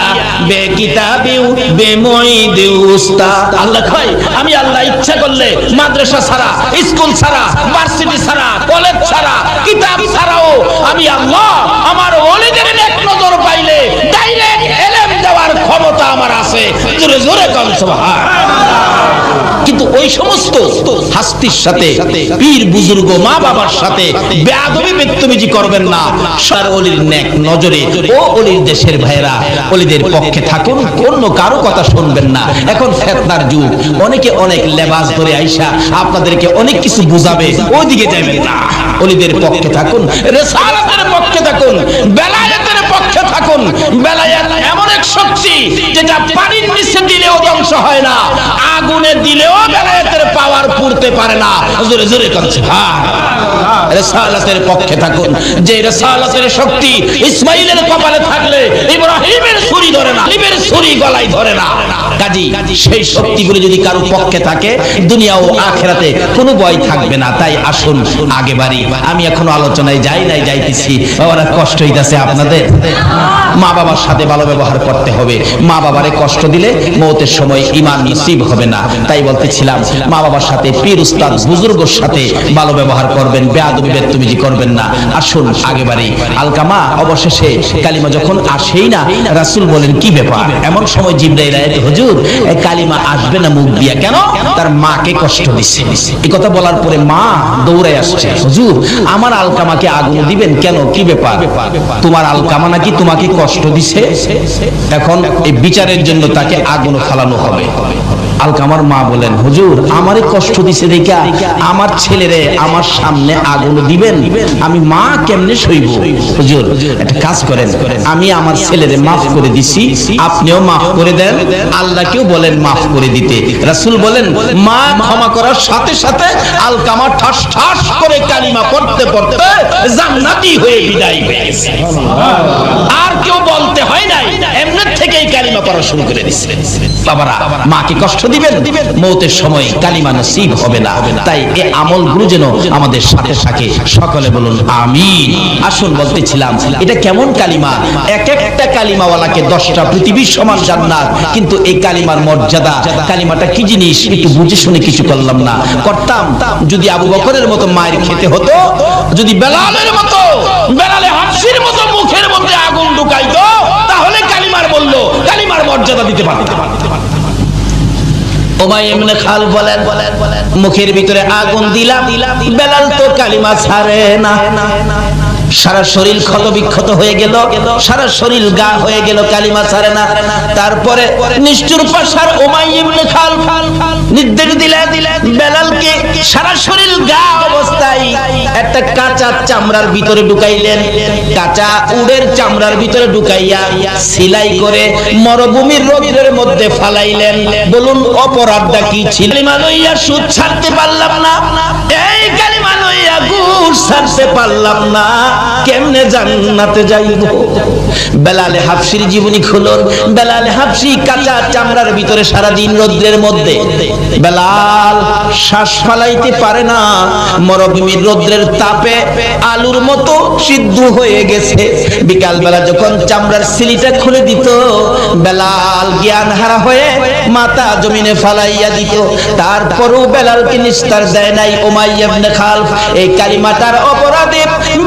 বে কিতাবিউ বে মুঈদি উস্তাদ। আল্লাহ কয়, আমি আল্লাহ ইচ্ছা করলে মাদ্রাসা ছাড়া, স্কুল ছাড়া, ভার্সিটি ছাড়া, কলেজ ছাড়া, কিতাব ছাড়াও আমি আল্লাহ আমার ওলিদের নেক নজর পাইলে ডাইরেক্ট ইলম দেওয়ার ক্ষমতা আমার আছে। জোরে জোরে কোন সুবহানাল্লাহ। কিন্তু ওই সমস্ত হাস্তির সাথে, পীর বুজুর্গ মা বাবার সাথে বেয়াদবি বেত্তমিজি করবেন না। সার ওলির নেক নজরে ও ওলির দেশের ভাইরা ওলিদের পক্ষে থাকুন, অন্য কারো কথা শুনবেন না। এখন ফিতনার যুগ, অনেকে অনেক লেবাস ধরে আইসা আপনাদেরকে অনেক কিছু বুঝাবে, ওইদিকে যাবেন না। ওলিদের পক্ষে থাকুন, রিসালাতের পক্ষে থাকুন, বেলায়েতের পক্ষে থাকুন। বেলায়েত এমন এক শক্তি যেটা পানির নিচে দিলেও ধ্বংস হয় না, আগুনে দিলেও বেলায়েতের পাওয়ার পুরতে পারে না। জোরে জোরে করছে রিসালাতের পক্ষে থাকুন। যে রিসালাতের শক্তি ইসমাইলের কপালে থাকলে ইব্রাহিমের ছুরি ধরে না, ইব্রাহিমের ছুরি গলায় ধরে না। কাজী সেই শক্তিগুলো যদি কারো পক্ষে থাকে দুনিয়া ও আখিরাতে কোনো ভয় থাকবে না। তাই আসুন আগে বাড়ি। আমি এখনো আলোচনায় যাই নাই, যাইতেছি। বাবারা কষ্ট হইতাছে আপনাদের? মা বাবার সাথে ভালো ব্যবহার করতে হবে। মা বাবারে কষ্ট দিলে মওতের সময় ঈমান নসিব হবে না। তাই বলতেছিলাম মা বাবার সাথে, পীর উস্তাদ বুজুর্গের সাথে ভালো ব্যবহার করবেন, বেয়াদবি বেত্তমিজি করবেন না। আসুন আগে বাড়ি। আলকামা অবশেষে কালিমা যখন আসেই না, রাসূল বলেন কি ব্যাপার? এমন সময় জিবরাইল আয়াতে, হুজুর এই কালিমা আসবে না মুখ দিয়া কেন? তার মাকে কষ্ট দিচ্ছে। এই কথা বলার পরে মা দৌড়ে আসছে, হুজুর আমার আলকামাকে আগুন দিবেন কেন? কি ব্যাপার? তোমার আলকামা নাকি তোমাকে কষ্ট দিছে, এখন এই বিচারের জন্য তাকে আগুন ফালানো হবে। আলকামার মা বলেন, হুজুর আমারে কষ্ট দিছে দেখা আমার ছেলেরে আমার সামনে আগুন দিবেন, আমি মা কেমনে সইব? হুজুর একটা কাজ করেন, আমি আমার ছেলেরে মাফ করে দিছি, আপনিও মাফ করে দেন, আল্লাহকেও বলেন মাফ করে দিতে। রাসূল বলেন, মা ক্ষমা করার সাথে সাথে আলকামা ঠাস ঠাস করে কালিমা পড়তে পড়তে জান্নাতি হয়ে বিদায় হয়ে গেছে। আর কেউ বলতে হয় নাই, এমনি থেকেই কালিমা পড়া শুরু করে দিয়েছে। বাবারা মাকে কষ্ট দিবেন, মৌতের সময় কালিমা নসিব হবে না। তাই এই আমলগুলো যেন আমাদের সাথে থাকে, সকলে বলুন আমিন। আসুন বলতেছিলাম, এটা কেমন কালিমা? এক একটা কালিমাওয়ালাকে 10টা পৃথিবীর সমান জান্নাত। কিন্তু এই কালিমার মর্যাদা, কালিমাটা কি জিনিস একটু বুঝে শুনে কিছু করলাম না, করতাম যদি আবু বকরের মতো মায়ের খেতে হতো, যদি বেলালের মতো, বেলালে হাফসির মতো মুখের মধ্যে আগুন ঢুকাইতো, তাহলে কালিমার বলল, কালিমার মর্যাদা দিতে পারতাম। উমাইয়া ইবনে খালফ বলেন, মুখের ভিতরে আগুন দিলাম, বেলাল তো কালিমা ছাড়ে না। সারা শরীর ক্ষত বিক্ষত হয়ে গেল, সারা শরীর গা হয়ে গেল, কালিমা ছাড়ে না। তারপরে নিষ্ঠুর পাশার উমাইয়া ইবনে খালফ নির্দেশ দিলেন বেলালকে সারা শরীর গা অবস্থায় একটা কাঁচা চামড়ার ভিতরে ঢুকাইলেন, কাঁচা উটের চামড়ার ভিতরে ঢুকাইয়া সেলাই করে মরুভূমির রোদের মধ্যে ফালাইলেন। বলুন অপরাধটা কি ছিল? কালিমা লইয়া সুদ ছাড়তে পারলাম না, এই কালিমা লইয়া ঘুষ ছাড়তে পারলাম না, কেমনে জান্নাতে যাইব? বেলালে হাফসির জীবনী খুলুন। বেলালে হাফসি কাঁচা চামড়ার ভিতরে সারা দিন রোদ্রের মধ্যে, বেলাল শ্বাস ফালাইতে পারে না, মরুভূমির রোদ্রের তাপে আলুর মতো সিদ্ধ হয়ে গেছে। বিকাল বেলা যখন চামড়ার সিলিটা খুলে দিত, বেলাল জ্ঞান হারা হয়ে মাথা জমিনে ফালাইয়া দিত। তারপরও বেলালকে নিস্তার দেয় নাই উমাইয়া ইবনে খালফ। এই কালিমাটার অপরাধে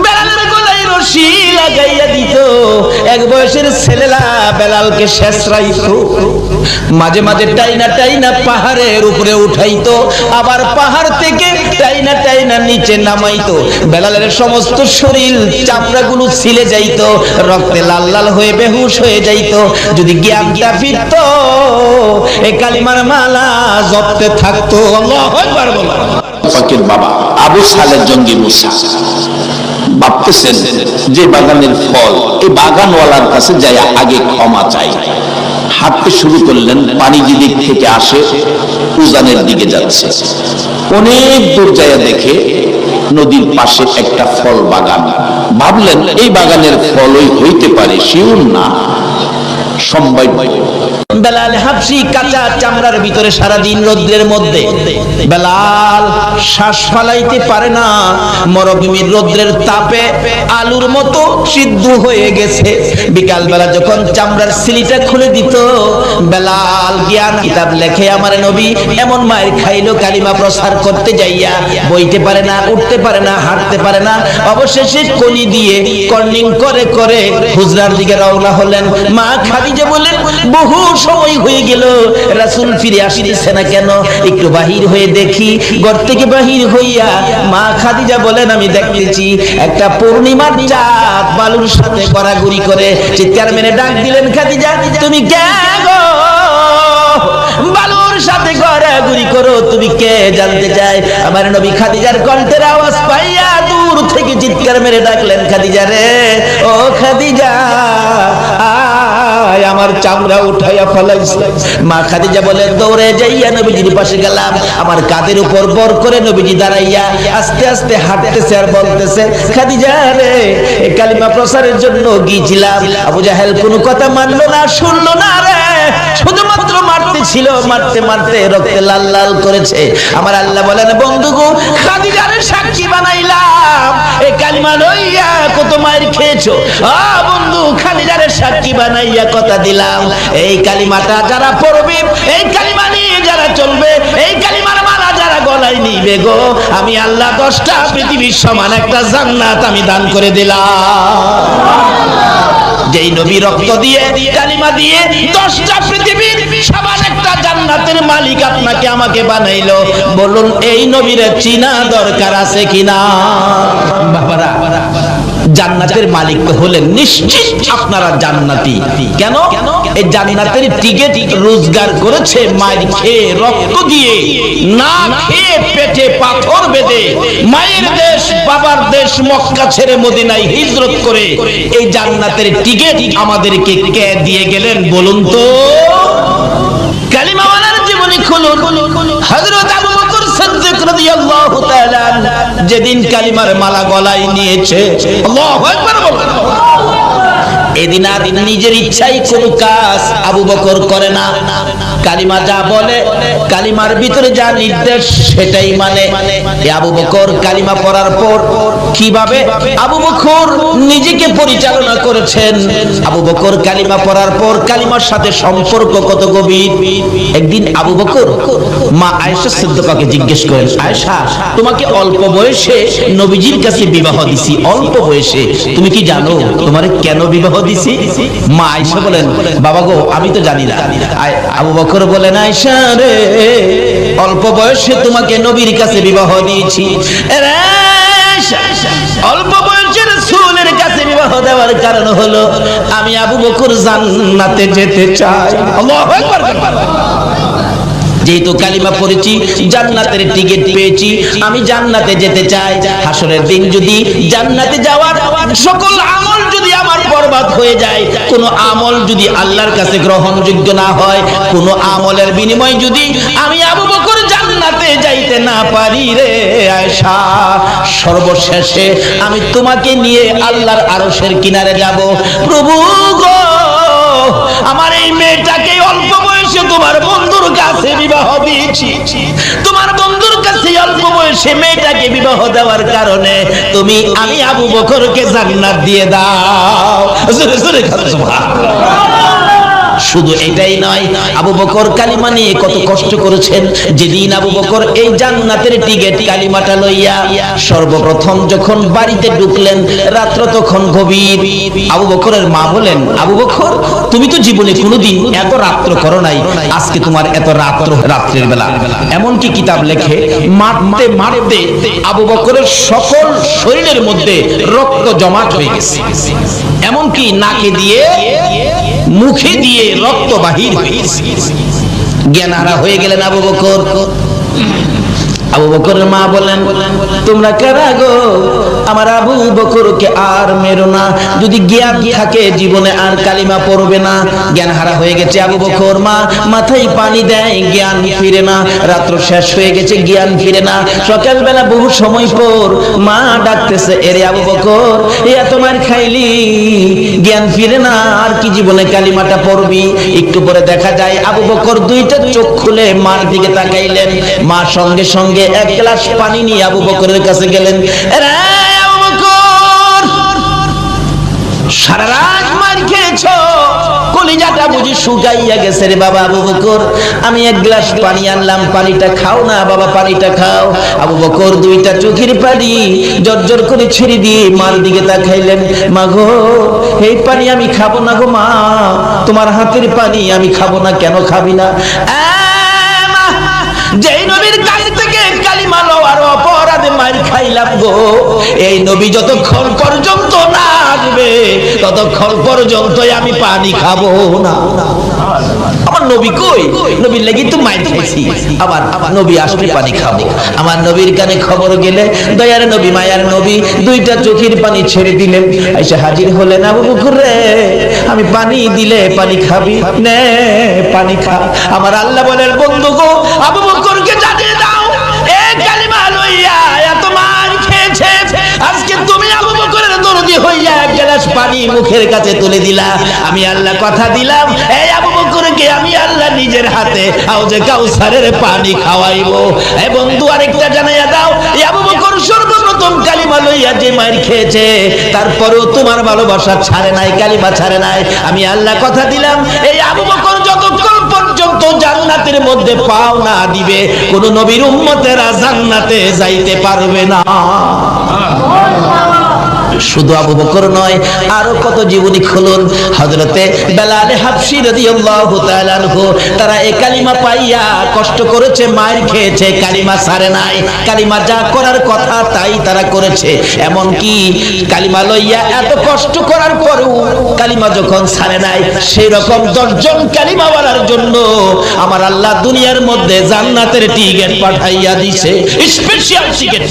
বেলালের গলায় রশি লাগাইয়া দিত। এক বয়সের ছেলেরা বেলালকে শেষরাইতো, মাঝে মাঝে টাইনা টাইনা পাহাড়ের উপরে উঠাইতো, আবার পাহাড় থেকে টাইনা টাইনা নিচে নামাইতো। বেলালের সমস্ত শরীর চামড়াগুলো ছিলে যাইতো, রক্তে লাল লাল হয়ে বেহুশ হয়ে যাইতো। যদি জ্ঞানটা ফিরতো, এই কালিমার মালা জপতে থাকতো। আল্লাহু আকবার বলো। ফকির বাবা আবু সালেহ জঙ্গি মুসা ভাবতেছেন যে বাগানের ফল, এই বাগানওয়ালার কাছে যাই আগে ক্ষমা চাই। হাঁটতে শুরু করলেন, পানি যেদিক থেকে আসে উজানের দিকে যাচ্ছে। অনেক দূর যায় দেখে নদীর পাশে একটা ফল বাগান। ভাবলেন এই বাগানের ফলই হইতে পারে, শিউর না সম্ভাব্য। বেলাল হাফসি কাঁচা চামড়ার ভিতরে সারা দিন রোদ্রের মধ্যে, বেলাল শ্বাস ফালাইতে পারে না, মরুভূমির রোদ্রের তাপে আলুর মতো সিদ্ধ হয়ে গেছে। বিকাল বেলা যখন চামড়ার সিলিটা খুলে দিত, বেলাল জ্ঞান কিতাব লেখে আমার নবী এমন মায়ের খাইলো কালিমা প্রচার করতে যাইয়া, বইতে পারে না, উঠতে পারে না, হাঁটতে পারে না। অবশেষে কলি দিয়ে কর্নিং করে করে হুজরার দিকে রওনা হলেন। মা খাদিজা বলেন, বহু সময় হয়ে গেল, রাসূল ফিরে আসতেছে না কেন? একটু বাহির হয়ে দেখি। ঘর থেকে বাহির হইয়া মা খাদিজা বলেন, আমি দেখতেছি একটা পূর্ণিমার চাঁদ বালুর সাথে গড়াগড়ি করে। চিৎকার মেরে ডাক দিলেন, খাদিজা তুমি কে গো? বালুর সাথে গড়াগড়ি করো, তুমি কে জানতে চাই? আমার নবী খাদিজার কণ্ঠের আওয়াজ পাইয়া দূর থেকে চিৎকার মেরে ডাকলেন, খাদিজা রে, ও খাদিজা, আমার চামড়া উঠাইয়া ফলাইছে। মা খাদিজা বলেন, দৌড়ে যাইয়া নবীজির পাশে গেলাম। আমার কাঁধের উপর বর করে নবীজি দাঁড়াইয়া আস্তে আস্তে হাঁটতেছে আর বলতেছে, খাদিজা রে, এই কালিমা প্রচারের জন্য গিয়েছিলাম, আবু জাহেল কোনো কথা মানলো না, শুনলো না রে, শুধুমাত্র মারতে ছিল, মারতে মারতে রক্তে লাল লাল করেছে। আমার আল্লাহ বলেন, বন্ধুগো খাদিজারে সাক্ষী বানাইলাম, এই কালিমা লইয়া কত মায়ের খেয়েছো। বন্ধু খাদিজারে সাক্ষী বানাইয়া কথা দিলাম, এই কালিমাটা যারা পড়বে, এই কালিমা নিয়ে যারা চলবে, এই কালিমার মালা যারা গলায় নিবে গো, আমি আল্লাহ 10টা পৃথিবীর সমান একটা জান্নাত আমি দান করে দিলাম। যেই নবী রক্ত দিয়ে কালিমা দিয়ে 10টা পৃথিবীর সমান একটা জান্নাতের মালিক আপনাকে আমাকে বানাইলো, বলুন এই নবীর চিনা দরকার আছে কিনা? বাবারা, জান্নাতের মালিক হলেন নিশ্চিত আপনারা জান্নাতি। কেন? এই জান্নাতের টিকিট রোজগার করেছে মায়ের খেয়ে, রক্ত দিয়ে, না খেয়ে পেটে পাথর বেঁধে মায়ের দেশ বাবার দেশ মক্কা ছেড়ে মদিনায় হিজরত করে এই জান্নাতের টিকিট আমাদেরকে কে দিয়ে গেলেন বলুন তো? কালিমাওয়ালার জীবনী খুলুন। হযরত আবু বকর সিদ্দিক রাদিয়াল্লাহু তাআলা যেদিন কালিমার মালা গলায় নিয়েছে, আল্লাহু আকবার বলুন, এদিন আর নিজের ইচ্ছাই কোনো কাজ আবু বকর করে না। কালিমা যা বলে, কালিমার ভিতরে যা নির্দেশ সেটাই মানে। আবু বকর কালিমা পড়ার পর কিভাবে আবু বকর নিজেকে পরিচালনা করেছেন, আবু বকর কালিমা পড়ার পর কালিমার সাথে সম্পর্ক কত গভীর। একদিন আবু বকর মা আয়েশা সিদ্দিকাকে জিজ্ঞেস করেন, আয়েশা, তোমাকে অল্প বয়সে নবীজির কাছে বিবাহ দিছি, অল্প বয়সে, তুমি কি জানো তোমারে কেন বিবাহ দিছি? মা আয়েশা বলেন, বাবা গো, আমি তো জানি না। আবু বকর বলেন, আয়েশা রে, অল্প বয়সে তোমাকে নবীর কাছে বিবাহ দিয়েছি। অল্প বয়সের রাসূলের কাছে বিবাহ দেওয়ার কারণ হলো আমি আবু বকর জান্নাতে যেতে চাই। আল্লাহু আকবার। যেহেতু কালিমা পড়েছি, জান্নাতের টিকিট পেয়েছি, আমি জান্নাতে যেতে চাই। হাসরের দিন যদি জান্নাতে যাওয়ার সকল আমল যদি আমার বরবাদ হয়ে যায়, কোন আমল যদি আল্লাহর কাছে গ্রহণযোগ্য না হয়, কোন আমলের বিনিময়ে যদি আমি আবু বকর জান্নাতে যাইতে না পারি রে আয়েশা, সর্বশেষে আমি তোমাকে নিয়ে আল্লাহর আরশের কিনারে যাব। প্রভু গো, আমার এই মেয়েটাকে অল্প বয়সে তোমার বন্ধুর কাছে বিবাহ দিয়েছি, তোমার বন্ধুর কাছে অল্প বয়সে মেয়েটাকে বিবাহ দেওয়ার কারণে তুমি আমি আবু বকরকে জান্নাত দিয়ে দাও। জোরে জোরে সুবহানাল্লাহ। শুধু এটাই নয়, আবু বকর কালিমা নিয়ে কত কষ্ট করেছেন। যেদিন আবু বকর এই জান্নাতের টিকিট কালিমাটা লইয়া সর্বপ্রথম যখন বাড়িতে ঢুকলেন, রাত্র তখন গভীর। আবু বকরের মা বলেন, আবু বকর, তুমি তো জীবনে কোনোদিন এত রাত্র করো নাই, আজকে তোমার এত রাত্রের বেলা। এমনকি কিতাব লেখে, মারতে মারতে আবু বকরের সকল শরীরের মধ্যে রক্ত জমাট হয়ে গেছে, এমনকি নাকে দিয়ে মুখে দিয়ে রক্ত বাহির হয়েছে। জ্ঞানহারা হয়ে গেলেন আবু বকর। আবু বকরের মা বলেন, তোমরা কারা গো? আমার আবু বকরকে আর মেরো না, যদি জ্ঞান থাকে জীবনে আর কালিমা পড়বে না। জ্ঞান হারা হয়ে গেছে আবু বকর, মা মাথায় পানি দেয়, জ্ঞান ফিরে না। রাত্র শেষ হয়ে গেছে, জ্ঞান ফিরে না। সকালবেলা বহু সময় পর মা ডাকতেছে, এরে আবু বকর, এত মার খাইলি, জ্ঞান ফিরে না, আর কি জীবনে কালিমাটা পড়বি? একটু পরে দেখা যায় আবু বকর দুইটা চোখ খুলে মার দিকে তাকাইলেন। মা সঙ্গে সঙ্গে এক গ্লাস পানি নিয়ে আবু বকরের কাছে গেলেন। আবু বকর, সারা রাত মার খেয়েছো, কলিজাটা বুঝি শুকাইয়া গেছে রে বাবা। আবু বকর, আমি এক গ্লাস পানি আনলাম, পানিটা খাও না বাবা, পানিটা খাও। আবু বকর দুইটা চোখের পানি জর্জর করে ছেড়ে দিয়ে মার দিকে তাকাইলেন। মা গো, এই পানি আমি খাবো না গো মা, তোমার হাতের পানি আমি খাবো না। কেন খাবি না? যেই নবীর কাছ থেকে কালিমা লওয়ার অপরাধে মার খাইলাম গো, এই নবী যতক্ষণ পর্যন্ত না আসবে ততক্ষণ পর্যন্ত আমি পানি খাবো না। আমার নবী কই? নবীর লাগি তো মার খাইছি, আবার নবী আসলে পানি খাবো। আমার নবীর কানে খবর গেলে দয়ার নবী, মায়ার নবী দুইটা চোখের পানি ছেড়ে দিলেন। এসে হাজির হলেন, আবু বকর রে, আমি পানি দিলে পানি খাবি? নে পানি খা। আমার আল্লাহ বলেন, বন্ধু গো, আবু বকরকে জানিয়ে দাও, এই কালিমা লইয়া এত মার খেয়েছে, আজকে তুমি আবু বকরের দরদি হইয়া এক গ্লাস পানি মুখের কাছে তুলে দিলা। আমি আল্লাহ কথা দিলাম, এই আবু বকরকে আমি আল্লাহ নিজের হাতে হাউজে কাউসারের পানি খাওয়াইবো। এই বন্ধু, আরেকটা জানাইয়া দাও, এই আবু বকর সর্বপ্রথম কালিমা লইয়া যে মার খেয়েছে, তারপরেও তোমার ভালোবাসা ছাড়ে নাই, কালিমা ছাড়ে নাই। আমি আল্লাহ কথা দিলাম, এই আবু বকর যতক্ষণ পর্যন্ত জান্নাতের মধ্যে পাও না দিবে, কোন নবীর উম্মতেরা জান্নাতে যাইতে পারবে না। শুধু আবু বকর নয়, আরো কত জীবনী খুলুন। হযরতে বেলাল হাবশী রাদিয়াল্লাহু তাআলা আনহু, তারা এই কালিমা পাইয়া কষ্ট করেছে, মার খেয়েছে, কালিমা ছাড়ে নাই। কালিমা যা করার কথা তাই তারা করেছে। এমন কি কালিমা লইয়া এত কষ্ট করার পরেও কালিমা যখন ছাড়ে নাই, সেই রকম 10 জন কালিমাওয়ালার জন্য আমার আল্লাহ দুনিয়ার মধ্যে জান্নাতের টিকিট পাঠাইয়া দিয়েছে, স্পেশাল টিকিট।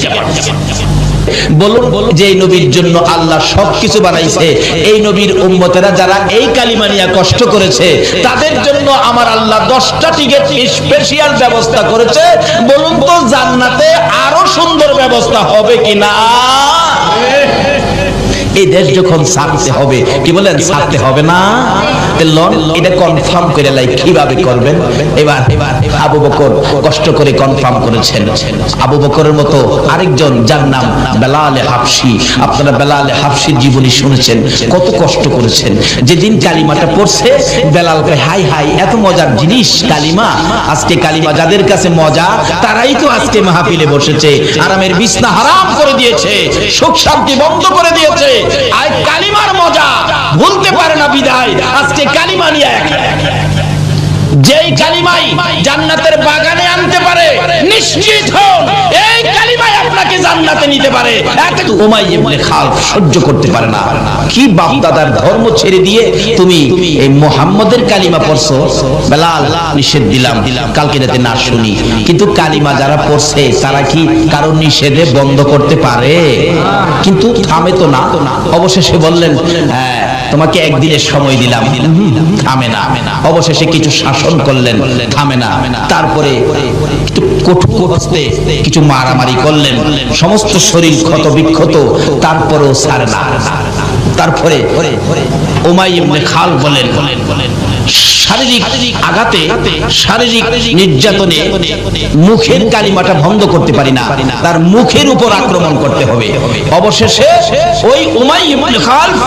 বলুন, যে নবীর জন্য আল্লাহ সবকিছু বানাইছে, এই নবীর উম্মতেরা যারা এই কালিমা নিয়ে কষ্ট করেছে, তাদের জন্য আমার আল্লাহ 10টা টিকিট স্পেশাল ব্যবস্থা করেছে। বলুন তো, জান্নাতে আরো সুন্দর ব্যবস্থা হবে কিনা? এই দেশ যখন ছাড়তে হবে, কি বলেন, ছাড়তে হবে না, এটা কনফার্ম করে লাই কিভাবে করবেন? এবার আবু বকর কষ্ট করে কনফার্ম করেছেন। আবু বকরের মতো আরেকজন যার নাম বেলাল হাবশি, আপনারা বেলাল হাবশির জীবনী শুনেছেন, কত কষ্ট করেছেন। যেদিন কালিমাটা পড়ছে বেলাল কয় হাই হাই এত মজার জিনিস কালিমা, আজকে কালিমা যাদের কাছে মজা তারাই তো আজকে মাহফিলে বসেছে, আরামের বিছনা হারাম করে দিয়েছে, সুখ শান্তি বন্ধ করে দিয়েছে, আর কালিমার মজা ভুলতে পারে না বিদায় আজকে কালিমা নিয়ে যেই কালিমাই জান্নাতের বাগানে আনতে পারে, নিশ্চিত হন এই কালিমাই আপনাকে জান্নাতে নিতে পারে। এত উমাইয়া ইবনে খালফ সহ্য করতে পারে না। কি বাপ দাদার ধর্ম ছেড়ে দিয়ে তুমি এই মুহাম্মাদের কালিমা পড়ছো? বেলাল নিষেধ দিলাম কালকে যাতে না শুনি, কিন্তু কালিমা যারা পড়ছে তারা কি কারো নিষেধে বন্ধ করতে পারে? কিন্তু থামে তো না। অবশেষে বললেন হ্যাঁ তোমাকে একদিনের সময় দিলাম, থামে না। অবশেষে কিছু শাসন করলেন, থামে না। তারপরে একটু কঠোর হস্তে কিছু মারামারি করলেন, সমস্ত শরীর ক্ষত বিক্ষত, তারপরেও ছাড়ে না। তারপরে উমাইয়া ইবনে খালফ বলেন শারীরিক আঘাতে, শারীরিক নির্যাতনে মুখের কালিমাটা বন্ধ করতে পারি না, তার মুখের উপর আক্রমণ করতে হবে। অবশেষে ওই উমাইয়া ইবনে খালফ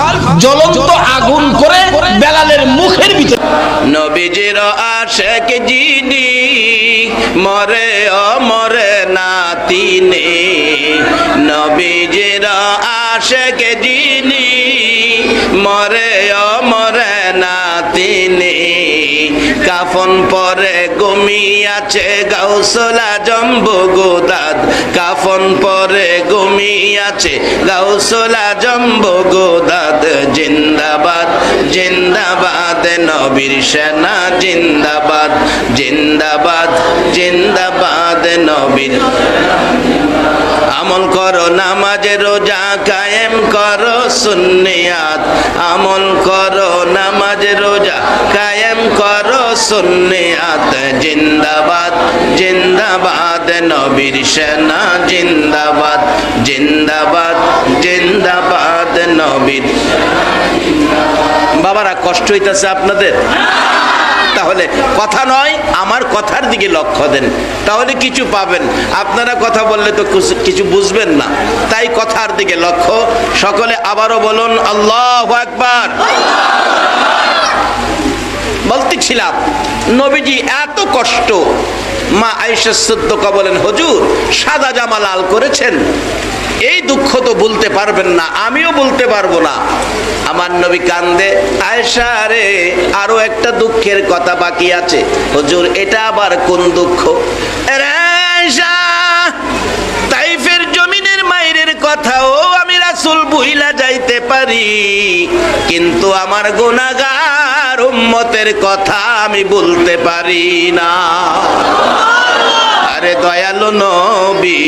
জ্বলন্ত আগুন করে বেলালের মুখের ভিতরে, নবীজির আশিক যিনি মরে অমরে না তিনি, নবীজির আশিক যিনি মরে অমরে না তিনি, কাফন পরে ঘুমিয়াছে গাউসুল আজম বগদাদ, কাফন পরে ঘুমিয়াছে গাউসুল আজম বগদাদ, জিন্দাবাদ জিন্দাবাদ নবীর সেনা, জিন্দাবাদ জিন্দাবাদ জিন্দাবাদ নবীর। আমল করো নামাজ রোজা কায়েম করো সুন্নিয়াত, আমল করো নামাজ রোজা কায়েম করো সুন্নিয়াত, জিন্দাবাদ জিন্দাবাদ নবীর সেনা, জিন্দাবাদ জিন্দাবাদ জিন্দাবাদ নবীর। বাবারা কষ্ট হইতেছে আপনাদের? তাহলে কথা নয়, আমার কথার দিকে লক্ষ্য দেন, তাহলে কিছু পাবেন। আপনারা কথা বললে তো কিছু বুঝবেন না, তাই কথার দিকে লক্ষ্য। সকলে আবারও বলুন আল্লাহু আকবার। বলতেছিলাম নবীজি এত কষ্ট, মা আয়েশা সিদ্দিকা বলেন হুজুর সাদা জামা লাল করেছেন, এই দুঃখ তো বলতে পারবেন না, আমিও বলতে পারবো না। আমার নবী কান্দে, আয়েশা রে আরো একটা দুঃখের কথা বাকি আছে। হুজুর এটা আবার কোন দুঃখ? আয়েশা তাইফের জমিনের মায়ের কথাও আমি রাসূল ভুইলা যাইতে পারি, কিন্তু আমার গুনাহগার উম্মতের কথা আমি বলতে পারি না। আরে দয়ালু নবী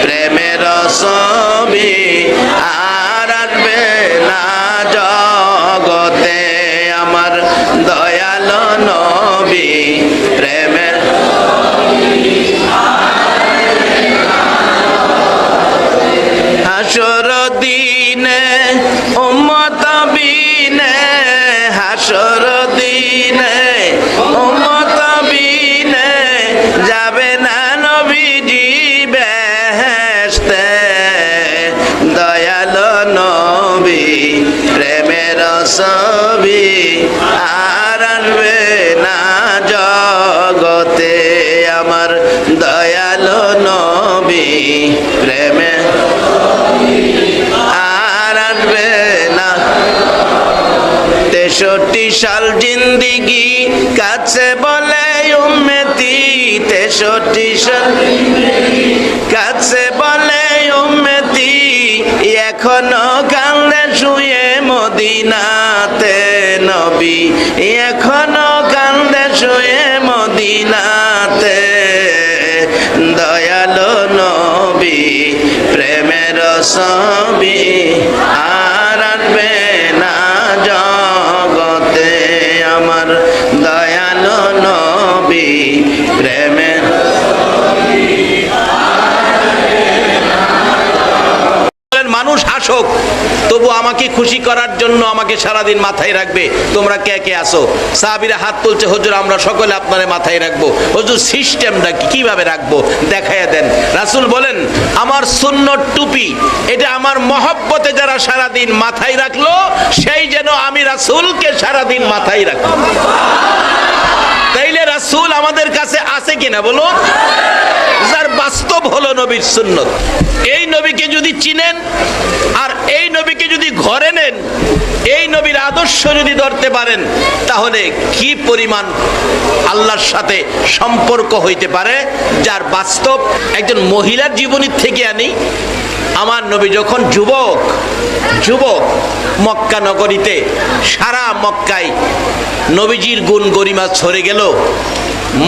প্রেমের ছবি আর আসবে না জগতে, আমার দয়ালু নবী প্রেমের। হাসর দিনে উম্মত বিনে, হাসর দিনে উম্মত বিনে যাবে না নবীজি বেহেশতে, দয়ালু নবী প্রেমের ছবি আর আসবে না জগতে, আমার দয়ালু নবী প্রেমে আর আসবে না। 63 সাল জিন্দিগি কাছে বলে উম্মতি, 63 সাল কাছে বলে উম্মতি, এখনো কান্দে শুয়ে মদিনাতে নবী, এখনো কান্দে শুয়ে মদিনাতে, দয়ালু নবী প্রেমের ছবি আর আসবে না জগতে, আমার দয়ালু নবী প্রেমের। মানুষ হাসুক, তবু আমাকে খুশি করার জন্য আমাকে সারাদিন মাথায় রাখবে। তোমরা কে কে আসো? সাহাবীরা হাত তুলছে, হুজুর আমরা সকলে আপনারে মাথায় রাখবো। হুজুর সিস্টেমটা কিভাবে রাখবো দেখাইয়া দেন। রাসূল বলেন, আমার সুন্নত টুপি, এটা আমার মহব্বতে যারা সারাদিন মাথায় রাখলো, সেই যেন আমি রাসূলকে সারাদিন মাথায় রাখলো। তাইলে রাসূল আমাদের কাছে আছে কিনা বলুন? যার বাস্তব হলো নবীর সুন্নত। এই নবীকে যদি চিনেন আর এই নবীকে যদি ঘরে নেন, এই নবীর আদর্শ যদি ধরতে পারেন, তাহলে কি পরিমাণ আল্লাহর সাথে সম্পর্ক হইতে পারে যার বাস্তব। একজন মহিলার জীবনী থেকে আনি। আমার নবী যখন যুবক মক্কা নগরীতে, সারা মক্কায় নবীজির গুণ গরিমা ছড়ে গেল।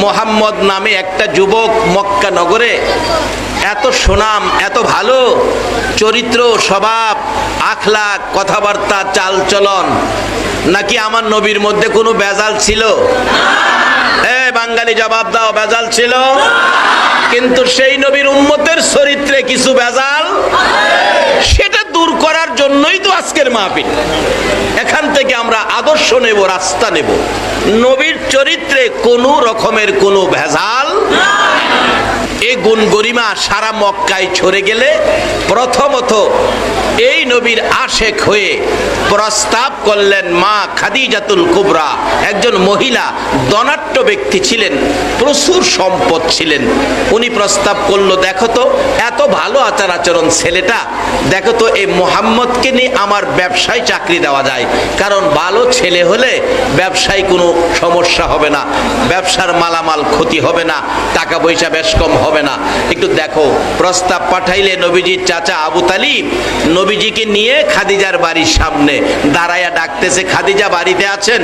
মোহাম্মদ নামে একটা যুবক মক্কা নগরে, এত সুনাম, এত ভালো চরিত্র, স্বভাব, আখলাক, কথাবার্তা, চালচলন। নাকি আমার নবীর মধ্যে কোনো বেজাল ছিল? বাঙালি জবাব দাও, বেজাল ছিল? কিন্তু সেই নবীর উম্মতের চরিত্রে কিছু বেজাল, সেটা দূর করার জন্যই তো আজকের মাহফিল। এখান থেকে আমরা আদর্শ নেব, রাস্তা নেব। নবীর চরিত্রে কোনো রকমের কোনো ভেজাল, এই গুণ গরিমা সারা মক্কায় ছড়ে গেলে প্রথমত এই নবীর আশেক হয়ে প্রস্তাব করলেন মা খাদিজাতুল কুবরা। একজন মহিলা, ধনাঢ্য ব্যক্তি ছিলেন, প্রচুর সম্পদ ছিলেন। উনি প্রস্তাব করলো, দেখো তো এত ভালো আচার আচরণ ছেলেটা, দেখো তো এই মুহাম্মদকে নিয়ে আমার ব্যবসায় চাকরি দেওয়া যায়। কারণ ভালো ছেলে হলে ব্যবসায় কোনো সমস্যা হবে না, ব্যবসার মালামাল ক্ষতি হবে না, টাকা পয়সা বেশ কম হবে না। একটু দেখো। প্রস্তাব পাঠাইলে নবীজির চাচা আবু তালিব নবীজিকে নিয়ে খাদিজার বাড়ির সামনে দাঁড়ায়া ডাকতেছে, খাদিজা বাড়িতে আছেন?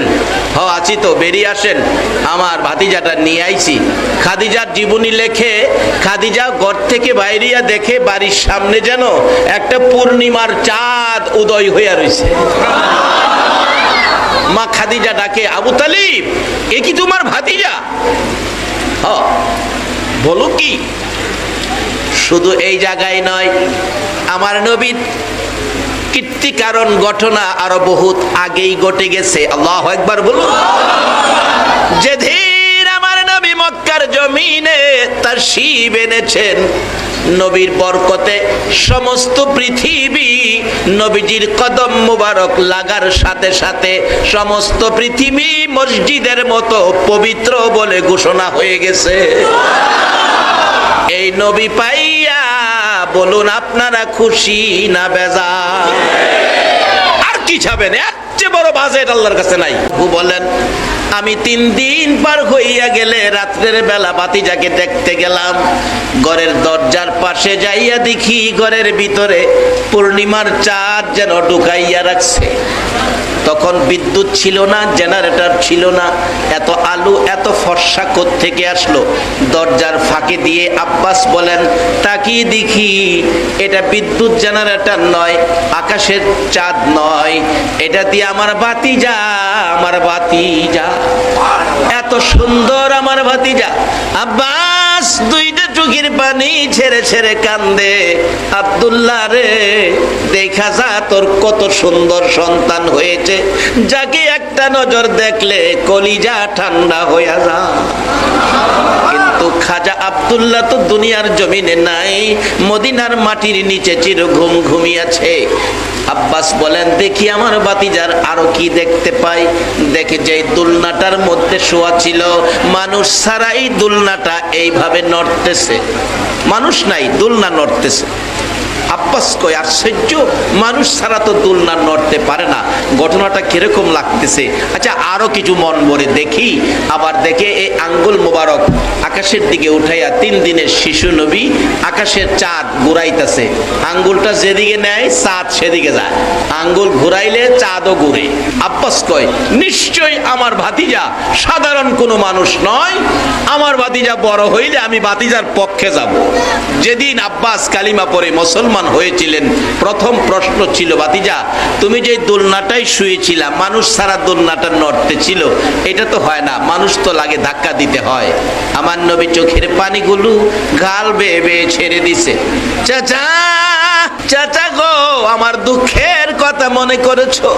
হ আছি তো, বেরিয়ে আসেন, আমার ভাতিজাটা নিয়ে আইছি। খাদিজার জীবনী লেখে, খাদিজা ঘর থেকে বাইরিয়া দেখে বাড়ির সামনে যেন একটা পূর্ণিমার চাঁদ উদয় হইয়া রয়েছে। মা খাদিজা ডাকে, আবু তালিব এ কি তোমার ভাতিজা? বলো কি? শুধু এই জায়গায় নয়, আমার নবীর কীর্তি কারণ ঘটনা আরো বহুত আগেই ঘটে গেছে। আল্লাহু আকবার বলুন। যেদিন আমার নবী মক্কার জমিনে তাশরীফ এনেছেন, নবীর বরকতে সমস্ত পৃথিবী নবীজির কদম মুবারক লাগার সাথে সাথে সমস্ত পৃথিবী মসজিদের মতো পবিত্র বলে ঘোষণা হয়ে গেছে। এই নবী পাইয়া বলুন আপনারা খুশি না বেজার? আর কি চাবেন? এর চেয়ে বড় বাজেট আল্লাহর কাছে নাই। বলেন, আমি 3 দিন পার হইয়া গেলে রাত্রের বেলা ভাতিজাকে দেখতে গেলাম। ঘরের দরজার পাশে যাইয়া দেখি ঘরের ভিতরে পূর্ণিমার চাঁদ যেন ঢুকাইয়া রাখছে। তখন বিদ্যুৎ ছিল না, জেনারেটর ছিল না, এত আলো এত ফর্সা কোত্থেকে আসলো? দরজার ফাঁকে দিয়ে আব্বাস বলেন, তাকিয়ে দেখি এটা বিদ্যুৎ জেনারেটর নয়, আকাশের চাঁদ নয়, এটা দিয়ে আমার ভাতিজা, আমার ভাতিজা, এত সুন্দর আমার ভাতিজা। আব্বাস দুইটা চোখের পানি ছেড়ে ছেড়ে কান্দে, আব্দুল্লাহ রে দেখা যা তোর কত সুন্দর সন্তান হয়েছে, যাকে একটা নজর দেখলে কলিজা ঠান্ডা হয়ে যা। কিন্তু খাজা আব্দুল্লাহ তো দুনিয়ার জমিনে নাই, মদিনার মাটির নিচে চির ঘুমিয়েছে। আব্বাস বলেন, দেখি আমার ভাতিজার আরো কি দেখতে পাই। দেখে যে দুলনাটার মধ্যে শোয়া ছিল, মানুষ ছাড়া এই দুলনাটা এইভাবে নড়তেছে, মানুষ নাই, দুলনা নড়তেছে। আব্বাস কয়, আশ্চর্য, মানুষ ছাড়া তো দুলনা নড়তে পারে না, ঘটনাটা কিরকম লাগতেছে। আচ্ছা আরো কিছু মন ভরে দেখি। আবার দেখে এই আঙ্গুল মোবারক আকাশের দিকে উঠাইয়া 3 দিনের শিশু নবী আকাশের চাঁদ ঘুরাইতেছে। আঙ্গুলটা যেদিকে নেয় চাঁদ সেদিকে যায়, আঙ্গুল ঘুরাইলে চাঁদও ঘুরে। আব্বাস কয়, নিশ্চয়ই আমার ভাতিজা সাধারণ কোনো মানুষ নয়, আমার ভাতিজা বড় হইলে আমি ভাতিজার পক্ষে যাব। যেদিন আব্বাস কালিমা পড়ে মুসলমান মুসলমান হয়েছিলেন, প্রথম প্রশ্ন ছিল, ভাতিজা তুমি যে দোলনাটাই শুয়েছিলা, মানুষ ছাড়া দোলনাটা নড়তে ছিল, এটা তো হয় না, মানুষ তো লাগে, ধাক্কা দিতে হয়। আমার নবী চোখের পানিগুলো গাল বেয়ে বেয়ে ছেড়ে দিছে। চাচা, চাচা গো, আমার দুঃখের কথা মনে করেছো?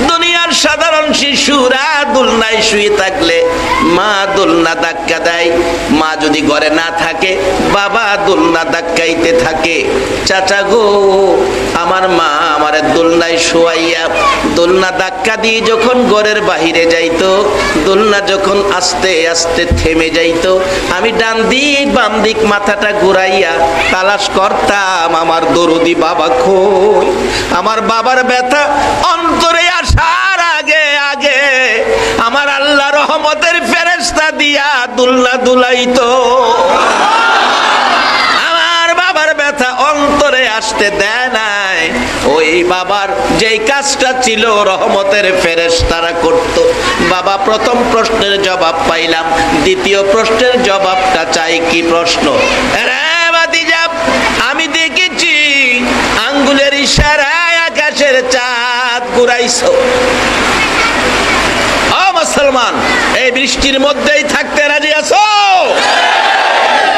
দুনিয়ার সাধারণ শিশুরা দোলনায় শুয়ে থাকলে মা দোলনা ধাক্কা দেয়, মা যদি ঘরে না থাকে বাবা দোলনা ধাক্কাইতে থাকে। চাচা গো, আমার মা আমার দোলনায় শোয়াইয়া দোলনা ধাক্কা দিয়ে যখন ঘরের বাহিরে যাইতো, দোলনা যখন আস্তে আস্তে থেমে যাইতো, আমি ডান দিক বাম দিক মাথাটা ঘুরাইয়া তালাশ করতাম আমার দরদি বাবা কই। আমার বাবার ব্যথা অন্তরে আসার আগে আগে আমার আল্লাহ রহমতের ফেরেশতা দিয়া দোলনা দুলাইতো। আমার বাবার ব্যথা অন্তরে আসতে দেয় নাই। ওই বাবার যেই কাজটা ছিল রহমতের ফেরেশতারা করত। বাবা, প্রথম প্রশ্নের জবাব পাইলাম, দ্বিতীয় প্রশ্নের জবাবটা চাই। কি প্রশ্ন? রে ভাতিজা, আমি দেখেছি আঙ্গুলের ইশারায় আকাশের চাঁদ ঘুরাইছো। ও মুসলমান, এই বৃষ্টির মধ্যেই থাকতে রাজি আছো?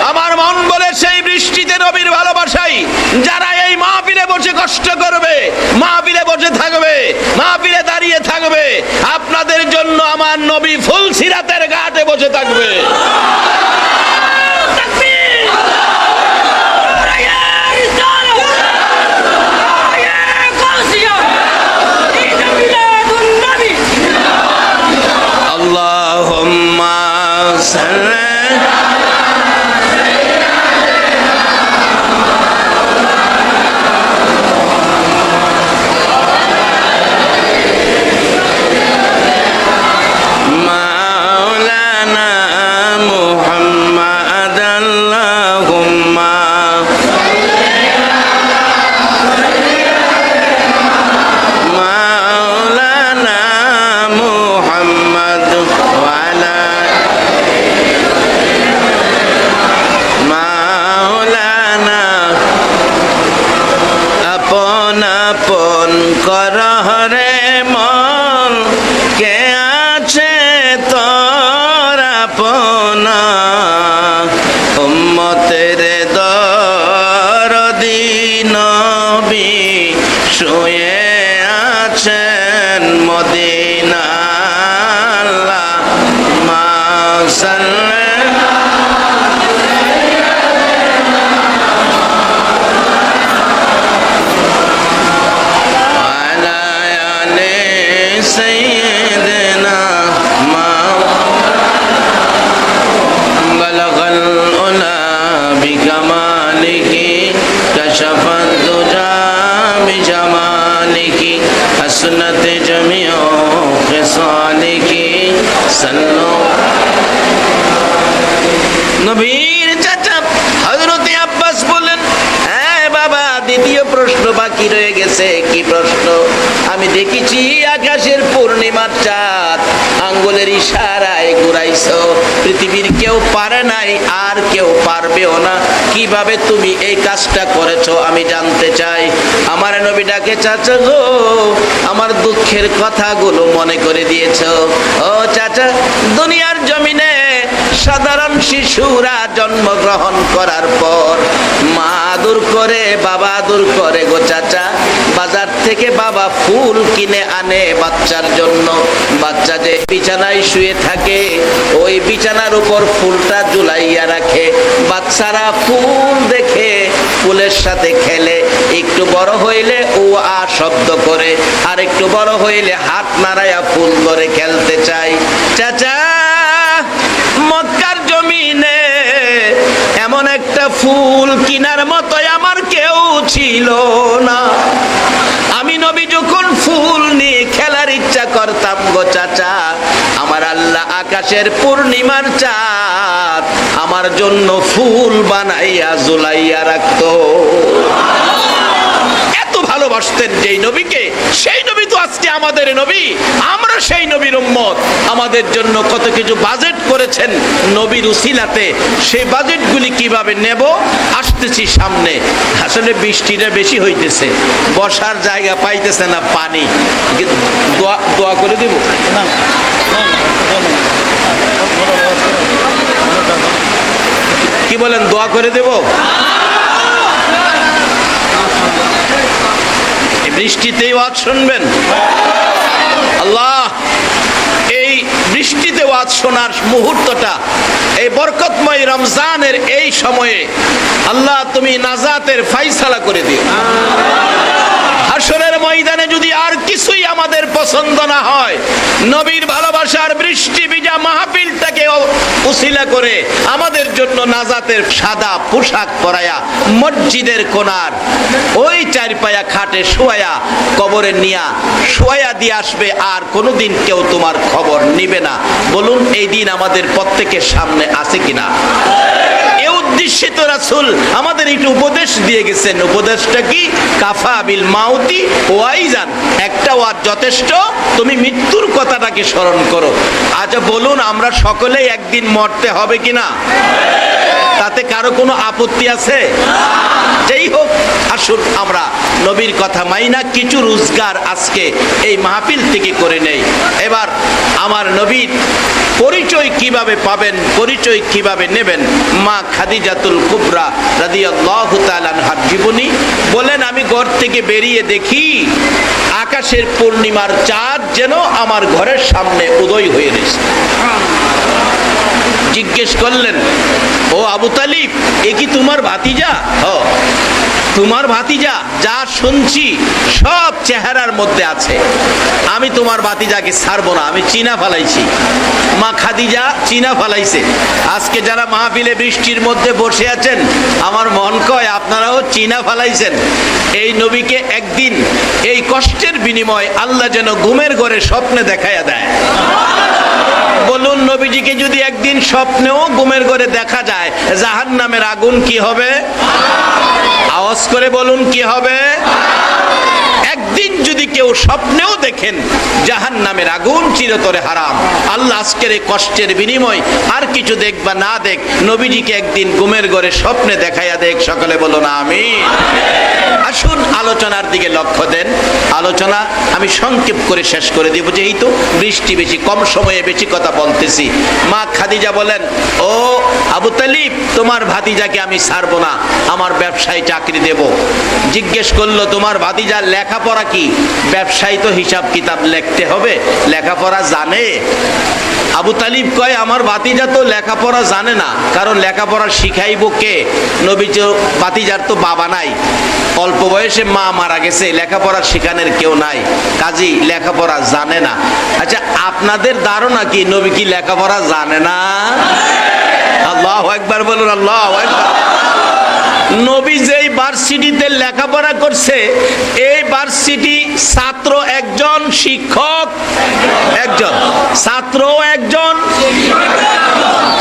আমার মন বলে সেই বৃষ্টিতে নবীর ভালোবাসাই যারা এই মাহফিলে বসে কষ্ট করবে, মাহফিলে বসে থাকবে, মাহফিলে দাঁড়িয়ে থাকবে, আপনাদের জন্য আমার নবী ফুলসিরাতের ঘাটে বসে থাকবে। আল্লাহুম্মা সাল্লি মাওলানা মুহাম্মদ, আল্লাহুম্মা মাওলানা মুহাম্মদ ওয়ালা মাওলানা। আপন আপন করহরে মন, কে আছে তোর আপনা? উম্মতের দরদি নবী শুয়ে আছেন মদিনা। আল্লাহুম্মা সাল্লি আলা আলি সাইয়্যিদিনা বালাগাল উলা বিকামালিহি কাশাফাত দুজা বিজামালিহি হাসনাত জামিউ খিসালিহি সাল্লু। নবীর চাচা হযরত আব্বাস বলেন, হ্যাঁ বাবা, দ্বিতীয় প্রশ্ন বাকি রয়ে গেছে। কি প্রশ্ন? আমি দেখেছি আকাশের পূর্ণিমার চাঁদ আঙ্গুলের ইশারায় ঘুরাইছো, পৃথিবীর কেউ পারে নাই, আর কেউ পারবেও না। কিভাবে তুমি এই কাজটা করেছো আমি জানতে চাই। আমার নবী ডাকে, চাচা গো, আমার দুঃখের কথাগুলো মনে করে দিয়েছো। ও চাচা, দুনিয়ার জমিনে সাধারণ শিশুরা জন্মগ্রহণ করার পর মা আদর করে, বাবা আদর করে গো চাচা। বাজার থেকে বাবা ফুল কিনে আনে বাচ্চার জন্য। বাচ্চা যে বিছানায় শুয়ে থাকে ওই বিছানার উপর ফুলটা ঝুলাইয়া রাখে। বাচ্চারা ফুল দেখে ফুলের সাথে খেলে, একটু বড় হইলে ও আ শব্দ করে, আর একটু বড় হইলে হাত নাড়াইয়া ফুল ধরে খেলতে চায়। চাচা, মক্কার জমিনে এমন একটা ফুল কিনার মতো আমার কেউ ছিল না। আমি নবী যখন ফুল নিয়ে খেলার ইচ্ছা করতাম গো চাচা, আমার আল্লাহ আকাশের পূর্ণিমার চাঁদ আমার জন্য ফুল বানাইয়া ঝুলাইয়া রাখতো। এত ভালোবাসতেন যেই নবীকে, সেই নবী তো আজকে আমাদের নবী, আমরা সেই নবীর উম্মত। আমাদের জন্য কত কিছু বাজেট করেছেন নবীর উসিলাতে, সেই বাজেটগুলি কিভাবে নেব আসতেছি সামনে। আসলে বৃষ্টিটা বেশি হইতেছে, বসার জায়গা পাইতেছে না, পানি। দোয়া করে দিব না, কি বলেন, দোয়া করে দেব? বৃষ্টিতেই ওয়াজ শুনবেন? আল্লাহ, এই বৃষ্টিতে ওয়াজ শোনার মুহূর্তটা, এই বরকতময় রমজানের এই সময়ে আল্লাহ তুমি নাজাতের ফায়সালা করে দিও। হাসরের ময়দানে যদি আর কিছুই আমাদের পছন্দ না হয়, নবীর ভালোবাসার বৃষ্টি ভিজা মাহফিলটাকে উসিলা করে আমাদের জন্য নাজাতের সাদা পোশাক পরায়া মসজিদের কোণার ওই চারপায়া খাটে শোয়া কবরে নিয়া শোয়া দিয়ে আসবে, আর কোনোদিন কেউ তোমার খবর নিবে না। বলুন, এই দিন আমাদের প্রত্যেকের সামনে আছে কিনা? উদ্দেশ্যে তো রাসূল আমাদের একটু উপদেশ দিয়ে গেছেন। উপদেশটা কি? কাফা বিল মাউতি ওয়াইজান, একটা ওয়াজ যথেষ্ট, তুমি মৃত্যুর কথাটাকে স্মরণ করো। আচ্ছা বলুন, আমরা সকলেই একদিন মরতে হবে কিনা? তাতে কারো কোনো আপত্তি আছে? যেই হোক, আসুন আমরা নবীর কথা মাইনা কিছু রোজগার আজকে এই মাহফিল থেকে করে নেই। এবার আমার নবীর পরিচয় কিভাবে পাবেন, পরিচয় কিভাবে নেবেন, মা খাদিজাতুল কুবরা রাদিয়াল্লাহু তাআলা আনহার জীবনী বলেন, আমি ঘর থেকে বেরিয়ে দেখি আকাশের পূর্ণিমার চাঁদ যেন আমার ঘরের সামনে উদয় হয়ে রয়েছে। জিজ্ঞেস করলেন, ও আবু তালিব, এ কি তোমার ভাতিজা? তোমার ভাতিজা? যা শুনছি সব চেহারার মধ্যে আছে। আমি তোমার ভাতিজাকে ছাড়বো না, আমি চিনা ফেলাইছি। মা খাদিজা চিনা ফেলাইছে। আজকে যারা মাহফিলে বৃষ্টির মধ্যে বসে আছেন, আমার মন কয় আপনারাও চিনা ফেলাইছেন। এই নবীকে একদিন এই কষ্টের বিনিময় আল্লাহ যেন ঘুমের ঘরে স্বপ্নে দেখাইয়া দেয়। বলুন, নবীজিকে যদি একদিন স্বপ্নেও ঘুমের ঘরে দেখা যায়, জাহান্নামের আগুন কি হবে? আওয়াজ করে বলুন, কি হবে? একদিন যদি কেউ স্বপ্নেও দেখেন জাহান্নামের আগুন চিরতরে হারাম। আল্লাহ আজকের এই কষ্টের বিনিময় আর কিছু দেখ বা না দেখ, নবীজিকে একদিন ঘুমের ঘরে স্বপ্নে দেখাইয়া দেখ। সকলে বলুন আমিন। আসুন আলোচনার দিকে লক্ষ্য দেন। আলোচনা আমি সংক্ষেপ করে শেষ করে দিব, যেহেতু বৃষ্টি বেশি, কম সময়ে বেশি কথা বলতেছি। মা খাদিজা বলেন, ও আবু তালিব, তোমার ভাতিজাকে আমি ছাড়বো না, আমার ব্যবসায় চাকরি দেব। জিজ্ঞেস করলো, তোমার ভাতিজার লেখাপড়া কি? ব্যবসায়ী তো হিসাব কিতাব লিখতে হবে, লেখাপড়া জানে? আবু তালিব কয়, আমার ভাতিজা তো লেখাপড়া জানে না, কারণ লেখাপড়া শিখাইব কে? নবীর ভাতিজার তো বাবা নাই, অল্প বয়সে মা মারা গেছে, লেখাপড়া শেখানোর কেউ নাই, কাজী লেখাপড়া জানে না। আচ্ছা, আপনাদের ধারণা কি নবী কি লেখাপড়া জানে না? আল্লাহু আকবার বলুন, আল্লাহু আকবার। নবী যেই ভার্সিটিতে লেখাপড়া করছে, এই ভার্সিটি ছাত্র একজন, শিক্ষক একজন, ছাত্র একজন।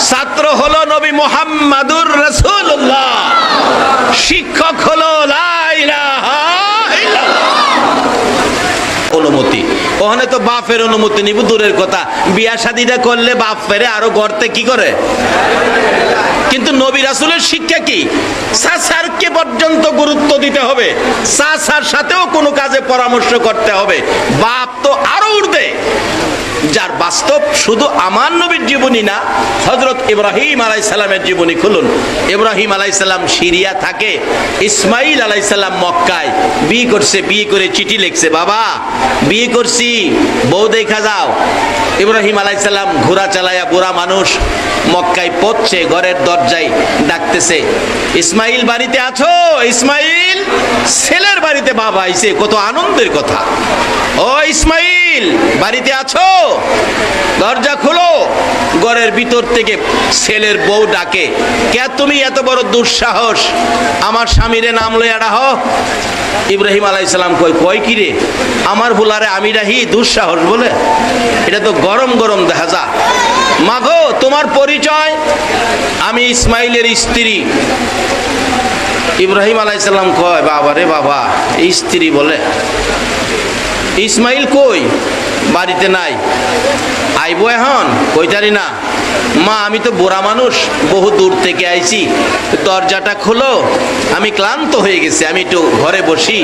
ছাত্র হলো নবী মুহাম্মাদুর রাসূলুল্লাহ, শিক্ষক হলো লা ইলাহা ইল্লাল্লাহ। অনুমতি, ওখানে তো বাপের অনুমতি নিব দূরের কথা, বিয়া শাদীটা করলে বাপ ফেরে আরো গড়তে কি করে। কিন্তু নবী রাসূলের শিক্ষা কি? চাচারকে পর্যন্ত গুরুত্ব দিতে হবে, চাচার সাথেও কোনো কাজে পরামর্শ করতে হবে। বাপ তো আরো ঊর্ধ্বে। যার বাস্তব শুধু আমার নবীর জীবনী না, হযরত ইব্রাহিম আলাইহিস সালামের জীবনী খুলুন। ইব্রাহিম আলাইহিস সালাম সিরিয়া থাকে, ইসমাইল আলাইহিস সালাম মক্কায় বিয়ে করছে, বিয়ে করে চিঠি লিখছে, বাবা বিয়ে করছি, বউ দেখা যাও। ইব্রাহিম আলাইহিস সালাম ঘোড়া চালায়া, বুড়া মানুষ, মক্কায় পৌঁছে ঘরের দরজায় ডাকতেছে, ইসমাইল বাড়িতে আছো? ইসমাইল ছেলের বাড়িতে বাবা আইছে, কত আনন্দের কথা। ও ইসমাইল বাড়িতে আছো? দরজা খুলো। ঘরের ভিতর থেকে ছেলের বউ ডাকে, কে তুমি? এত বড় দুঃসাহস, আমার স্বামীরে নাম লইয়া ডাহ। ইব্রাহিম আলাইহিস সালাম কয় কি রে, আমার ভুলারে আমি ডাহি দুঃসাহস বলে? এটা তো গরম গরম দেখা যা। মাগো, তোমার পরিচয়? আমি ইসমাইলের স্ত্রী। ইব্রাহিম আলাইহিস সালাম কয়, বাবা রে বাবা, স্ত্রী বলে? ইসমাইল কই? বাড়িতে নাই। আইবো এখন? কইতারি না। মা আমি তো বুড়া মানুষ, বহু দূর থেকে আইছি, দরজাটা খোলো, আমি ক্লান্ত হয়ে গেছি, আমি একটু ঘরে বসি,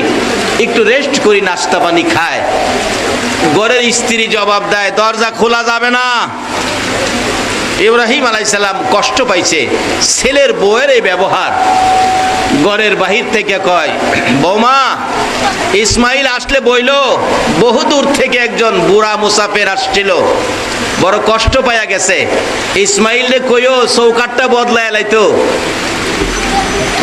একটু রেস্ট করি, নাস্তা পানি খায়। ঘরের স্ত্রী জবাব দেয়, দরজা খোলা যাবে না। ইব্রাহিম আলাইহিস সালাম কষ্ট পাইছে ছেলের বউয়ের এই ব্যবহার। ঘরের বাহির থেকে কয়, বৌমা ইসমাইল আসলে বইল, বহু দূর থেকে একজন বুড়া মুসাফির আসছিল, বড় কষ্ট পাইয়া গেছে। ইসমাইলে কইও চৌকাটটা বদলায় লাইতো।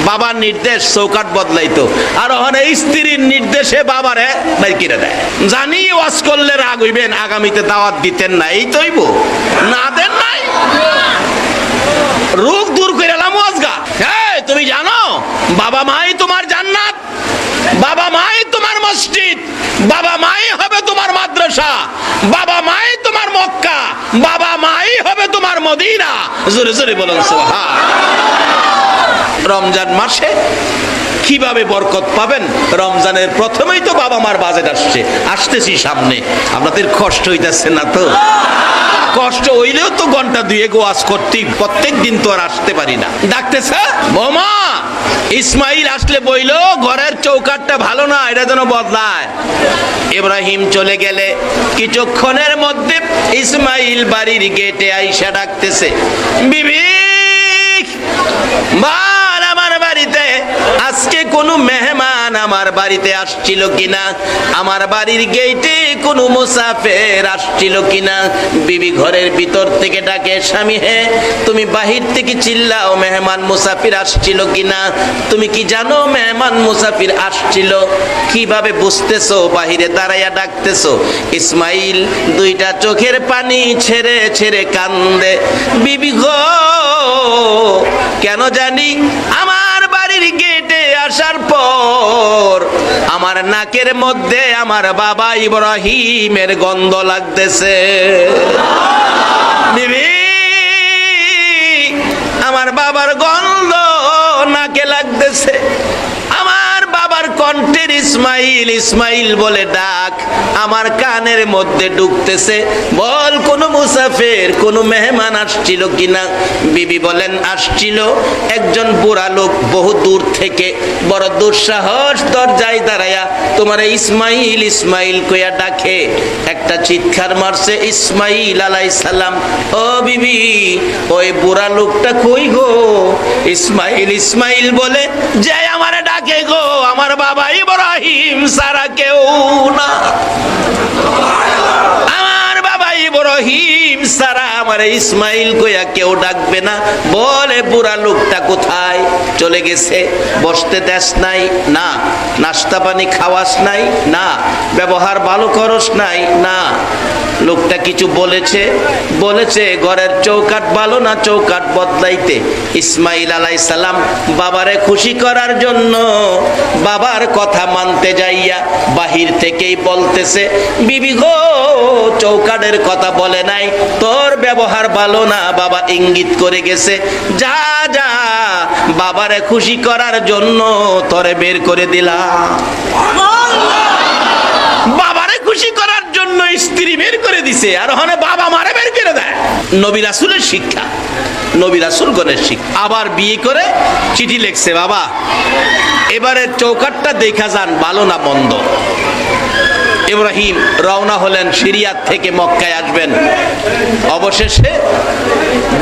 বাবার নির্দেশ চৌকাট বদলাইতো, আর ওখানে স্ত্রীর নির্দেশে বাবারে বাইর করে দেয়। জানি ওয়াজ করলে রাগ হইবেন, আগামীতে দাওয়াত দিতেন না, এই তৈব না দেন নাই, রোগ দূর করে এলাম ওয়াজগা। হ্যাঁ তুমি জানো বাবা মাই তোমার জান্নাত, বাবা মাই তোমার মসজিদ, বাবা মাই হবে তোমার মাদ্রাসা, বাবা মাই তোমার মক্কা, বাবা মাই হবে তোমার মদিনা। জোরে জোরে বলুন সুবহান। রমজান মাসে কিভাবে বরকত পাবেন? রমজানের প্রথমেই তো বাবা মার বাজেট আসতেছি সামনে। আপনাদের কষ্ট হইতেছে না তো? কষ্ট হইলেও তো ঘন্টা দুয়েক ওয়াজ করতে, প্রত্যেক দিন তো আর আসতে পারি না। ডাকতেছে, বৌমা ইসমাইল আসলে বইল ঘরের চৌকাটটা ভালো না, এটা যেন বদলায়। ইব্রাহিম চলে গেলে কিছুক্ষণের মধ্যে ইসমাইল বাড়ির গেটে আইসা ডাকতেছে, বিবি বল আমার বাড়িতে আজকে কোনো মেহমান আমার বাড়িতে আসছিল কিনা, আমার বাড়ির গেটে কোনো মুসাফির আসছিল কিনা। বিবি ঘরের ভিতর থেকে ডাকে, স্বামী হে তুমি বাহির থেকে চিল্লাও মেহমান মুসাফির আসছিল কিনা। তুমি কি জানো মেহমান মুসাফির আসছিল? কিভাবে বুঝতেছো? বাহিরে দাঁড়াইয়া ডাকতেছো। ইসমাইল দুইটা চোখের পানি ছেড়ে ছেড়ে কান্দে, বিবি গো কেন জানি আমার বাড়ির গেটে আসার পর আমার নাকের মধ্যে আমার বাবা ইব্রাহিমের গন্ধ লাগতেছে। বিবি আমার বাবার গন্ধ নাকে লাগতেছে, আমার বাবার কণ্ঠের ইসমাইল ইসমাইল বলে ডাক আমার কানের মধ্যে ঢুকতেছে। বল কোন মুসাফির, কোন মেহমান আসছিল কিনা? বিবি বলেন আসছিল একজন বুড়া লোক, বহু দূর থেকে, বড় দুঃসাহস দরজায় দাঁড়ায়া তোমার ইসমাইল ইসমাইল কইয়া ডাকে। একটা চিৎকার মারছে ইসমাইল আলাইহিস সালাম, ও বিবি ওই বুড়া লোকটা কই গো? ইসমাইল ইসমাইল বলে যে আমারে ডাকে গো, আমার বাবা ইব্রাহিম সারা কেউ না, আমার বাবা ইব্রাহিম সারা আমার ইসমাইল কইয়া কেউ ডাকবে না। বলে বুড়া লোকটা কোথায়? চলে গেছে। বসতে দেশ নাই না, নাস্তা পানি খাওয়াস নাই না, ব্যবহার ভালো করস নাই না। লোকটা কিছু বলেছে? বলেছে ঘরের চৌকাট ভালো না, চৌকাট বদলাইতে। ইসমাইল আলাইহিস সালাম বাবারে খুশি করার জন্য বাবার কথা মানতে যাইয়া বাহির থেকেই বলতেছে, বিবি গো চৌকাটের কথা বলে নাই, তোর ব্যবহার ভালো না, বাবা ইঙ্গিত করে গেছে, যা যা বাবারে খুশি করার জন্য তোরে বের করে দিলাম। বাবারে খুশি করার জন্য স্ত্রী বের করে দিছে, আর ওখানে বাবা মারে বের করে দেয়। নবী রাসূলের শিক্ষা, নবী রাসূলগণের শিক্ষা। আবার বিয়ে করে চিঠি লিখছে, বাবা এবারে চৌকাটটা দেখা যান ভালো না মন্দ। ইব্রাহিম রওনা হলেন, সিরিয়া থেকে মক্কায় আসবেন। অবশেষে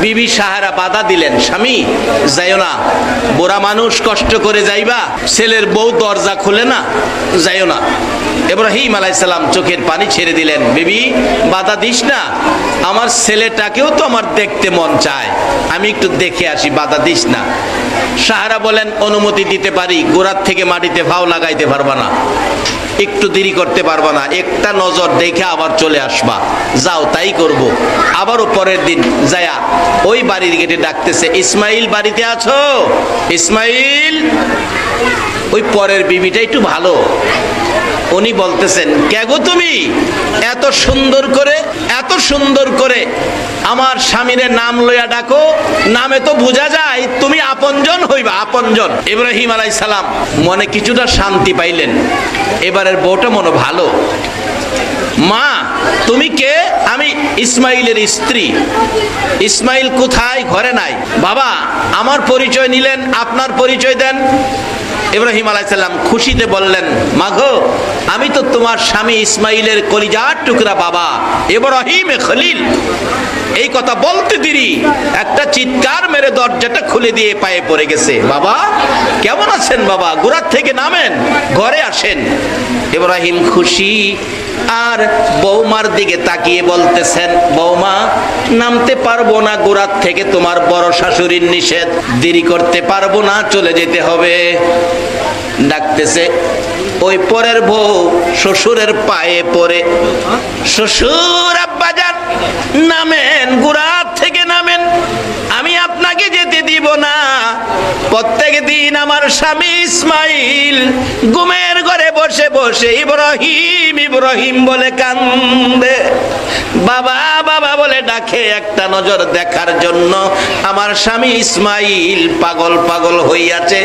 বিবি সাহারা বাধা দিলেন, স্বামী যাইও না, বুড়া মানুষ কষ্ট করে যাইবা, ছেলের বউ দরজা খুলে না, যাইও না। ইব্রাহিম আলাইহিস সালাম চোখের পানি ছেড়ে দিলেন, বিবি বাধা দিস না, আমার ছেলেটাকেও তো আমার দেখতে মন চায়, আমি একটু দেখে আসি, বাধা দিস না। সাহারা বলেন, অনুমতি দিতে পারি, গোড়ার থেকে মাটিতে ভাও লাগাইতে পারবা না, একটু দেরি করতে পারবা না, একটা নজর দেখে আবার চলে আসবা। যাও তাই করব। আবারও পরের দিন যায়া ওই বাড়ির গেটে ডাকতেছে, ইসমাইল বাড়িতে আছো? ইসমাইল। ওই পরের বিবিটা একটু ভালো, উনি বলতেছেন, কে গো তুমি এত সুন্দর করে আমার স্বামীর নাম লইয়া ডাকো, নামে তো বোঝা যায় তুমি আপনজন হইবা, আপনজন। ইব্রাহিম আলাইহিস সালাম মনে কিছুটা শান্তি পাইলেন, এবারের বউটা মনে ভালো, মা তুমি কে? আমি ইসমাইলের স্ত্রী। ইসমাইল কোথায়? ঘরে নাই। বাবা আমার পরিচয় নিলেন, আপনার পরিচয় দেন। ইব্রাহিম আলাইহিস সালাম খুশিতে বললেন, মা গো, আমি তো তোমার স্বামী ইসমাইলের কলিজার টুকরা বাবা ইব্রাহিম খলিল। এই কথা বলতে দেরি একটা চিৎকার মেরে দরজাটা খুলে দিয়ে পায়ে পড়ে গেছে। বাবা কেমন আছেন? বাবা গোড়ার থেকে নামেন, ঘরে আসেন। ইব্রাহিম খুশি আর বৌমার দিকে তাকিয়ে বলতেছেন, বৌমা নামতে পারবো না গোড়ার থেকে, তোমার বড় শাশুড়ির নিষেধ, দেরি করতে পারবো না, চলে যেতে হবে। ডাকতেছে ওই পরের বউ শ্বশুরের পায়ে পড়ে, শ্বশুর আব্বাজান নামেন, গোড়ার থেকে নামেন, আমি আপনাকে যেতে দিব না। প্রত্যেক দিন আমার স্বামী ইসমাইল ঘুমের ঘরে বসে বসে ইব্রাহিম ইব্রাহিম বলে কান্দে, বাবা বাবা বলে ডাকে, একটা নজর দেখার জন্য আমার স্বামী ইসমাইল পাগল পাগল হইয়াছে।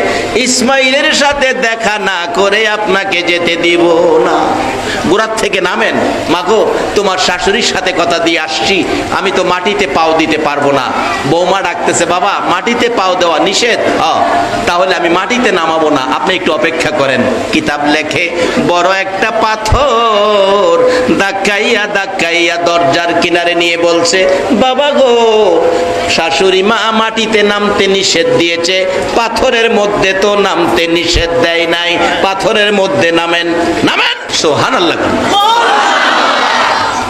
ইসমাইলের সাথে দেখা না করে আপনাকে যেতে দিব না। গোড়ার থেকে নামেন। মাগো তোমার শাশুড়ির সাথে কথা দিয়ে আসছি, আমি তো মাটিতে পাও দিতে পারবো না। বৌমা ডাকতেছে, বাবা মাটিতে পাও দেওয়া নিষেধ, তাহলে আমি মাটিতে নামাবো না, আপনি একটু অপেক্ষা করেন। কিতাব লেখে বড় একটা পাথর ধাক্কাইয়া ধাক্কাইয়া দরজার কিনারে নিয়ে বলছে, বাবা গো, শাশুড়ি মা মাটিতে নামতে নিষেধ দিয়েছে, পাথরের মধ্যে তো নামতে নিষেধ দেয় নাই, পাথরের মধ্যে নামেন। নামেন। সুবহানাল্লাহ।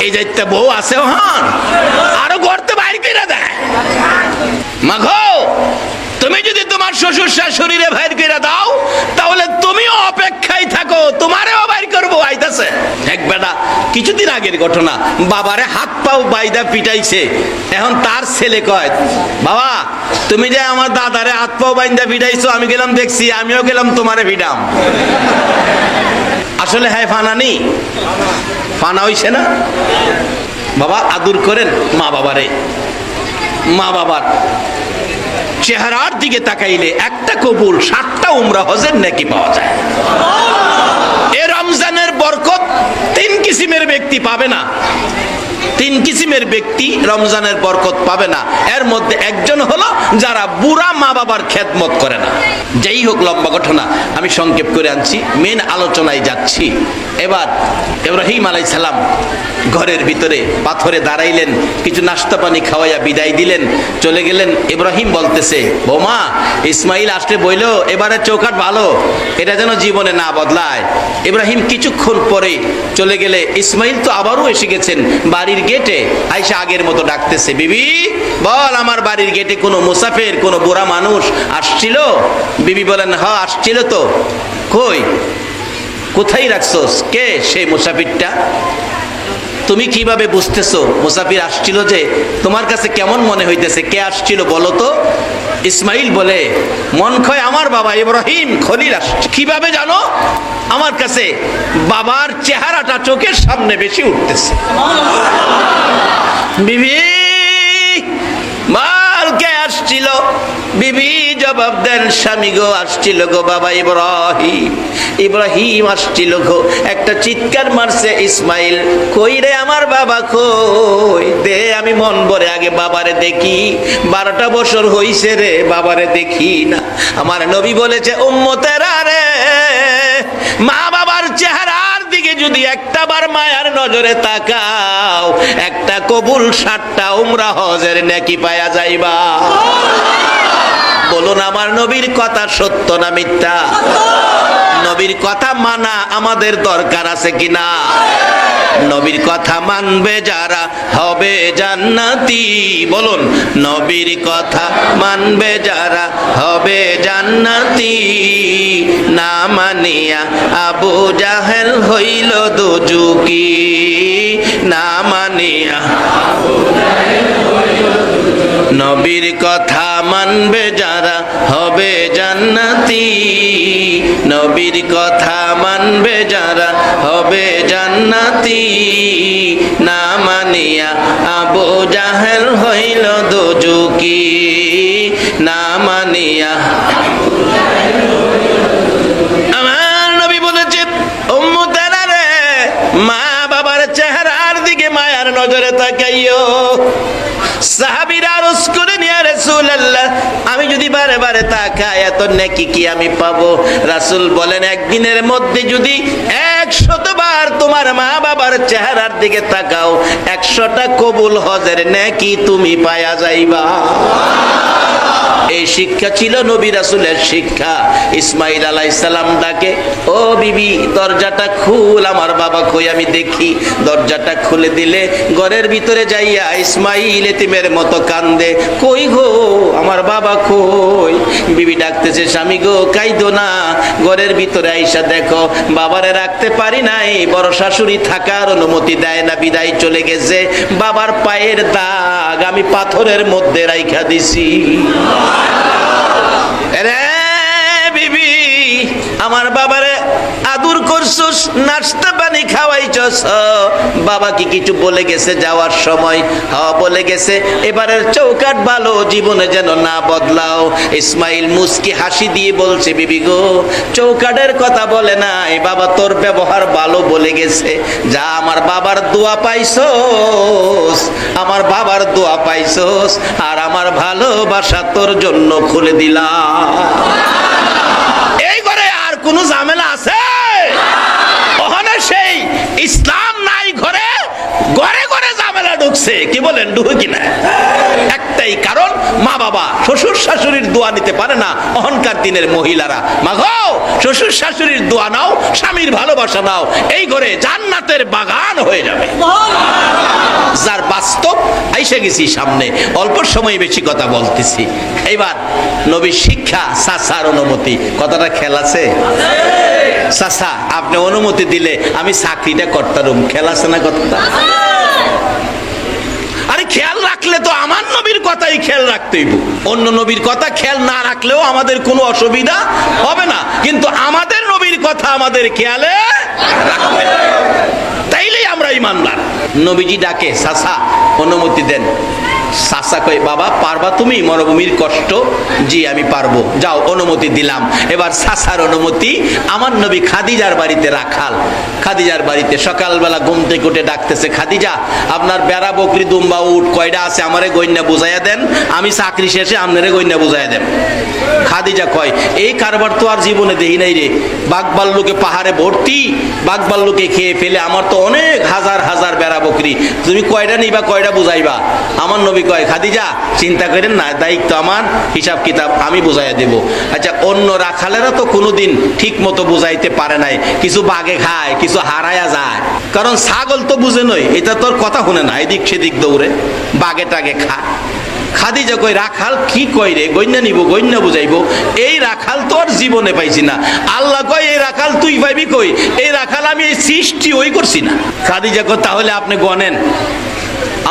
এই যাইতে বউ আছে, হান আরো গর্তে বাইর করে দেয়। মাগো তুমি যদি তোমার শ্বশুর শাশুড়িরে বাইর করে দাও, তাহলে তুমিও অপেক্ষায় থাকো, তোমারেও বাইর করবো। আইতাছে এক বেটা, কিছুদিন আগের ঘটনা, বাবারে হাত পাও বাইদা পিটাইছে। এখন তার ছেলে কয়, বাবা তুমি যে আমার দাদারে হাত পাও বাইদা পিটাইছো, আমি গেলাম দেখছি, আমিও গেলাম তোমারে পিটাম। আসলে হ্যাঁ ফানানি, ফানা হইছে না? বাবা আদর করেন মা বাবারে। মা বাবার চেহারার দিকে তাকাইলে একটা কবুল 7টা উমরা হজের নেকি পাওয়া যায়। এ রমজানের বরকত 3 কিসিমের ব্যক্তি পাবে না। 3 কিসিমের ব্যক্তি রমজানের বরকত পাবে না। এর মধ্যে একজন হলো যারা বুড়া মা বাবার খেদমত করে না। যেই হোক, লম্বা ঘটনা আমি সংক্ষেপ করে আনছি, মেন আলোচনায় যাচ্ছি। এবার ইব্রাহিম আলাইহিস সালাম ঘরের ভিতরে পাথরে দাঁড়াইলেন, কিছু নাস্তা পানি খাওয়াইয়া বিদায় দিলেন, চলে গেলেন। ইব্রাহিম বলতেছে, বৌমা ইসমাইল আসলে বইলো এবারে চৌকাট ভালো, এটা যেন জীবনে না বদলায়। ইব্রাহিম কিছুক্ষণ পরে চলে গেলে ইসমাইল তো আবারও এসে গেছেন বাড়ির গেটে। আইসা আগের মতো ডাকতেছে, বিবি বল, আমার বাড়ির গেটে কোনো মুসাফির, কোনো বুড়া মানুষ আসছিল? বিবি বলেন, হ্যাঁ আসছিল তো। কই, কোথায় রাখছস? কে সেই মুসাফিরটা? তুমি কিভাবে বুঝতেছো মুসাফির আসছিল? যে তোমার কাছে কেমন মনে হইতেছে, কে আসছিল বলো তো? ইসমাইল বলে, মন খয় আমার বাবা ইব্রাহিম খলিল আসছে। কিভাবে জানো? আমার কাছে বাবার চেহারাটা চোখের সামনে বেশি উঠতেছে। বিবি বল, কে আসছিল? বিবি জবাব দেন, স্বামী গো আসছিল গো বাবা ইব্রাহিম, ইব্রাহিম আসছিল গো। একটা চিৎকার মারছে ইসমাইল, কই রে আমার বাবা কই? দে আমি মন ভরে আগে বাবারে দেখি, 12টা বছর হইছে রে বাবারে দেখি না। আমার নবী বলেছে, উম্মতেরা রে, মা বাবার চেহারার দিকে যদি একটা বার মায়ার নজরে তাকাও, একটা কবুল 7টা উমরা হজের নেকি পায়া যাইবা। বলুন আমার নবীর কথা সত্য না মিথ্যা? নবীর কথা মানা আমাদের দরকার আছে কিনা? নবীর কথা মানবে যারা হবে জান্নাতি। বলুন, নবীর কথা মানবে যারা হবে জান্নাতি। না মানিয়া আবু জাহেল হইল দোজকি, না মানিয়া নবীর কথা মানবে যারা হবে জান্নাতি। নবীর কথা মানবে যারা হবে জান্নাতি। না মানিয়া আবু জাহেল হইল দোজকি, না মানিয়া। আমার নবী বলেছে, উম্মতেরা রে, মা বাবার চেহারা নজরে তাকাইও। সাহাবীরা আরজ করে নিয়া রাসূলুল্লাহ, আমি যদি বারে বারে তাকাই এত নেকি কি আমি পাবো? রাসূল বলেন, একদিনের মধ্যে যদি 100 বার তোমার মা বাবার চেহারার দিকে তাকাও, 100টা কবুল হজের নেকি তুমি পায়া যাইবা। এই শিক্ষা ছিল নবী রাসূলের শিক্ষা। ইসমাইল আলাইহিস সালাম ডাকে, ও বিবি দরজাটা খুল, আমার বাবা কই আমি দেখি। দরজাটা খুলে দিলে ঘরের ভিতরে যাইয়া ইসমাইল এতিমের মতো কান্দে, কই গো আমার বাবা কই? বিবি ডাকতেছে, স্বামী গো কাইদো না, ঘরের ভিতরে আইসা দেখো বাবারে রাখতে পারি নাই, বড় শাশুড়ি থাকার অনুমতি দেয় না, বিদায় চলে গেছে। বাবার পায়ের দাগ আমি পাথরের মধ্যে রাইখা দিছি। রে বিবি, আমার বাবারে আদর করছস, নাস্তা পানি খাওয়াইছস, বাবা কি কিছু বলে গেছে যাওয়ার সময়? হ্যাঁ বলে গেছে, এবারের চৌকাট ভালো, জীবনে যেন না বদলাও। ইসমাইল মুস্কি হাসি দিয়ে বলছে, বিবি গো চৌকাটের কথা বলে নাই, বাবা তোর ব্যবহার ভালো বলে গেছে। যা আমার বাবার দোয়া পাইছস, আমার বাবার দোয়া পাইছস, আর আমার ভালোবাসা তোর জন্য খুলে দিলাম। এই করে আর কোন ঝামেলা আছে? ওখানে সেই ইসলাম নাই, ঘরে ঘরে ঘরে ঝামেলা ঢুকছে। কি বলেন, ঢুকে কিনা? একটাই কারণ, মা বাবা শ্বশুর শাশুড়ির দোয়া নিতে পারে না। অহংকার দিনের মহিলারা, মা গো শ্বশুর শাশুড়ির দোয়া নাও, স্বামীর ভালোবাসা নাও, এই ঘরে জান্নাতের বাগান হয়ে যাবে। যার বাস্তব আইসে গেছি সামনে, অল্প সময় বেশি কথা বলতেছি। এইবার নবীর শিক্ষা, চাচার অনুমতি, কথাটা খেয়াল আছে? চাচা আপনি অনুমতি দিলে আমি চাকরিটা করতাম, খেয়াল আছে না কথাটা? আরে খেয়াল রাখলে তো আমার নবীর কথাই খেয়াল রাখতেই, অন্য নবীর কথা খেয়াল না রাখলেও আমাদের কোনো অসুবিধা হবে না, কিন্তু আমাদের নবীর কথা আমাদের খেয়ালে রাখবে, তাইলেই আমরা ইমানদার। নবীজি ডাকে, চাচা অনুমতি দেন। চাচা কই, বাবা পারবা তুমি মরুভূমির কষ্ট? জি আমি পারবো, যাও অনুমতি দিলাম। এবার চাচার অনুমতি। আমার নবী খাদিজার বাড়িতে রাখাল, খাদিজার বাড়িতে সকালবেলা ঘুম থেকে উঠে ডাকতেছে, খাদিজা আপনার বেড়া বকরি দুম্বা উট কয়টা আছে আমারে গইন্না বুঝাইয়া দেন, আমি চাকরি শেষে আপনারে গইন্না বুঝাইয়া দেন। খাদিজা কয়, এই কারবার তো আর জীবনে দেই নাই রে, বাঘবাল্লুকে পাহাড়ে ভর্তি, বাঘবাল্লুকে খেয়ে ফেলে আমার তো অনেক হাজার হাজার বেড়া বকরি, তুমি কয়টা নিবা কয়টা বুঝাইবা? আমার নবী কয়, খাদিজা চিন্তা করেন না, দায়িত্ব আমার, হিসাব কিতাব আমি বুঝাইয়া দেব। আচ্ছা অন্য রাখালেরা তো কোনোদিন ঠিক মতো বুঝাইতে পারে নাই, কিছু বাগে খায়, কিছু হারায়া যায়, কারণ ছাগল তো বুঝে নয়, এটা তোর কথা শুনে না, এদিক সেদিক দৌড়ে বাগে টাগে খায়। খাদিজা কই, রাখাল কি কই রে, গইন্না নিব গইন্না বুঝাইবো, এই রাখাল তো আর জীবনে পাইছি না। আল্লাহ কয়, এই রাখাল তুই পাইবি কই? এই রাখাল আমি এই সৃষ্টি ওই করছি না। খাদিজা কই, তাহলে আপনি গনেন।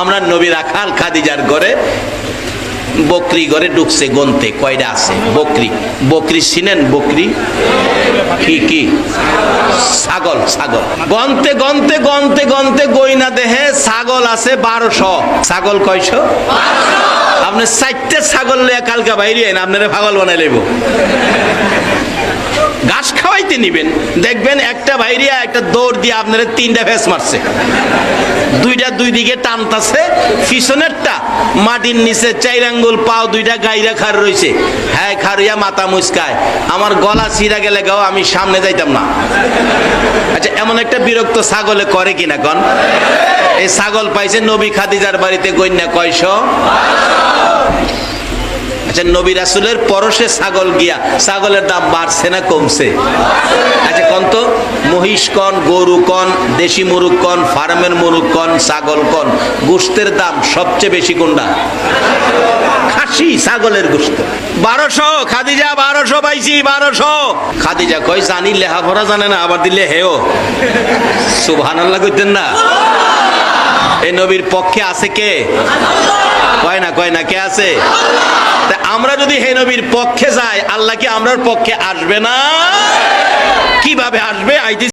আমরা নবী রাখাল খাদিজার ঘরে বকরি ঘরে ঢুকছে, গনতে কয়টা আছে বকরি। বকরি চিনেন? বকরি কি কি? ছাগল, ছাগল। গনতে গনতে গনতে গনতে গইনা দেহে ছাগল আছে 1200। ছাগল কয়শো? আপনি 4টে ছাগল লইয়া কালকা বাইরে আইন, আপনারা পাগল বানাই লইব। ঘাস খাওয়াইতে নিবেন, দেখবেন একটা ভাইরিয়া একটা দৌড় দিয়ে আপনারা 3টা ফেস মারছে, 2টা 2 দিকে টানতাছে, পিছনেরটা মাটির নিচে 4 আঙ্গুল পাও 2টা গাইরা খার রইছে, হ্যাঁ খারিয়া মাথা মুচকায়, আমার গলা ছিঁড়া গেলে গাও আমি সামনে যাইতাম না। আচ্ছা এমন একটা বিরক্ত ছাগলে করে কিনা কোন? এই ছাগল পাইছে নবী খাদিজার বাড়িতে, গইন্না কয়শো? আচ্ছা নবী রাসূলের পরশে ছাগল গিয়া ছাগলের দাম বাড়ছে না কমছে? আচ্ছা কোন তো, মহিষ কন, গরু কন, দেশি মুরগ কন, ফার্মের মুরগ কন, ছাগল কন, গোশতের দাম সবচেয়ে বেশি কোনটা? খাসি, ছাগলের গোশত। 1200 খাদিজা, 1200 পাইছি, 1200। খাদিজা কই, জানি লেখাপড়া জানে না, আবার দিলে হেও। সুবহানাল্লাহ কইতেন না? এই নবীর পক্ষে আছে কে? কয় না, কয় না, কে আছে? আমরা যদি হে নবীর পক্ষে যাই, আল্লাহ কি আমরার পক্ষে আসবে না?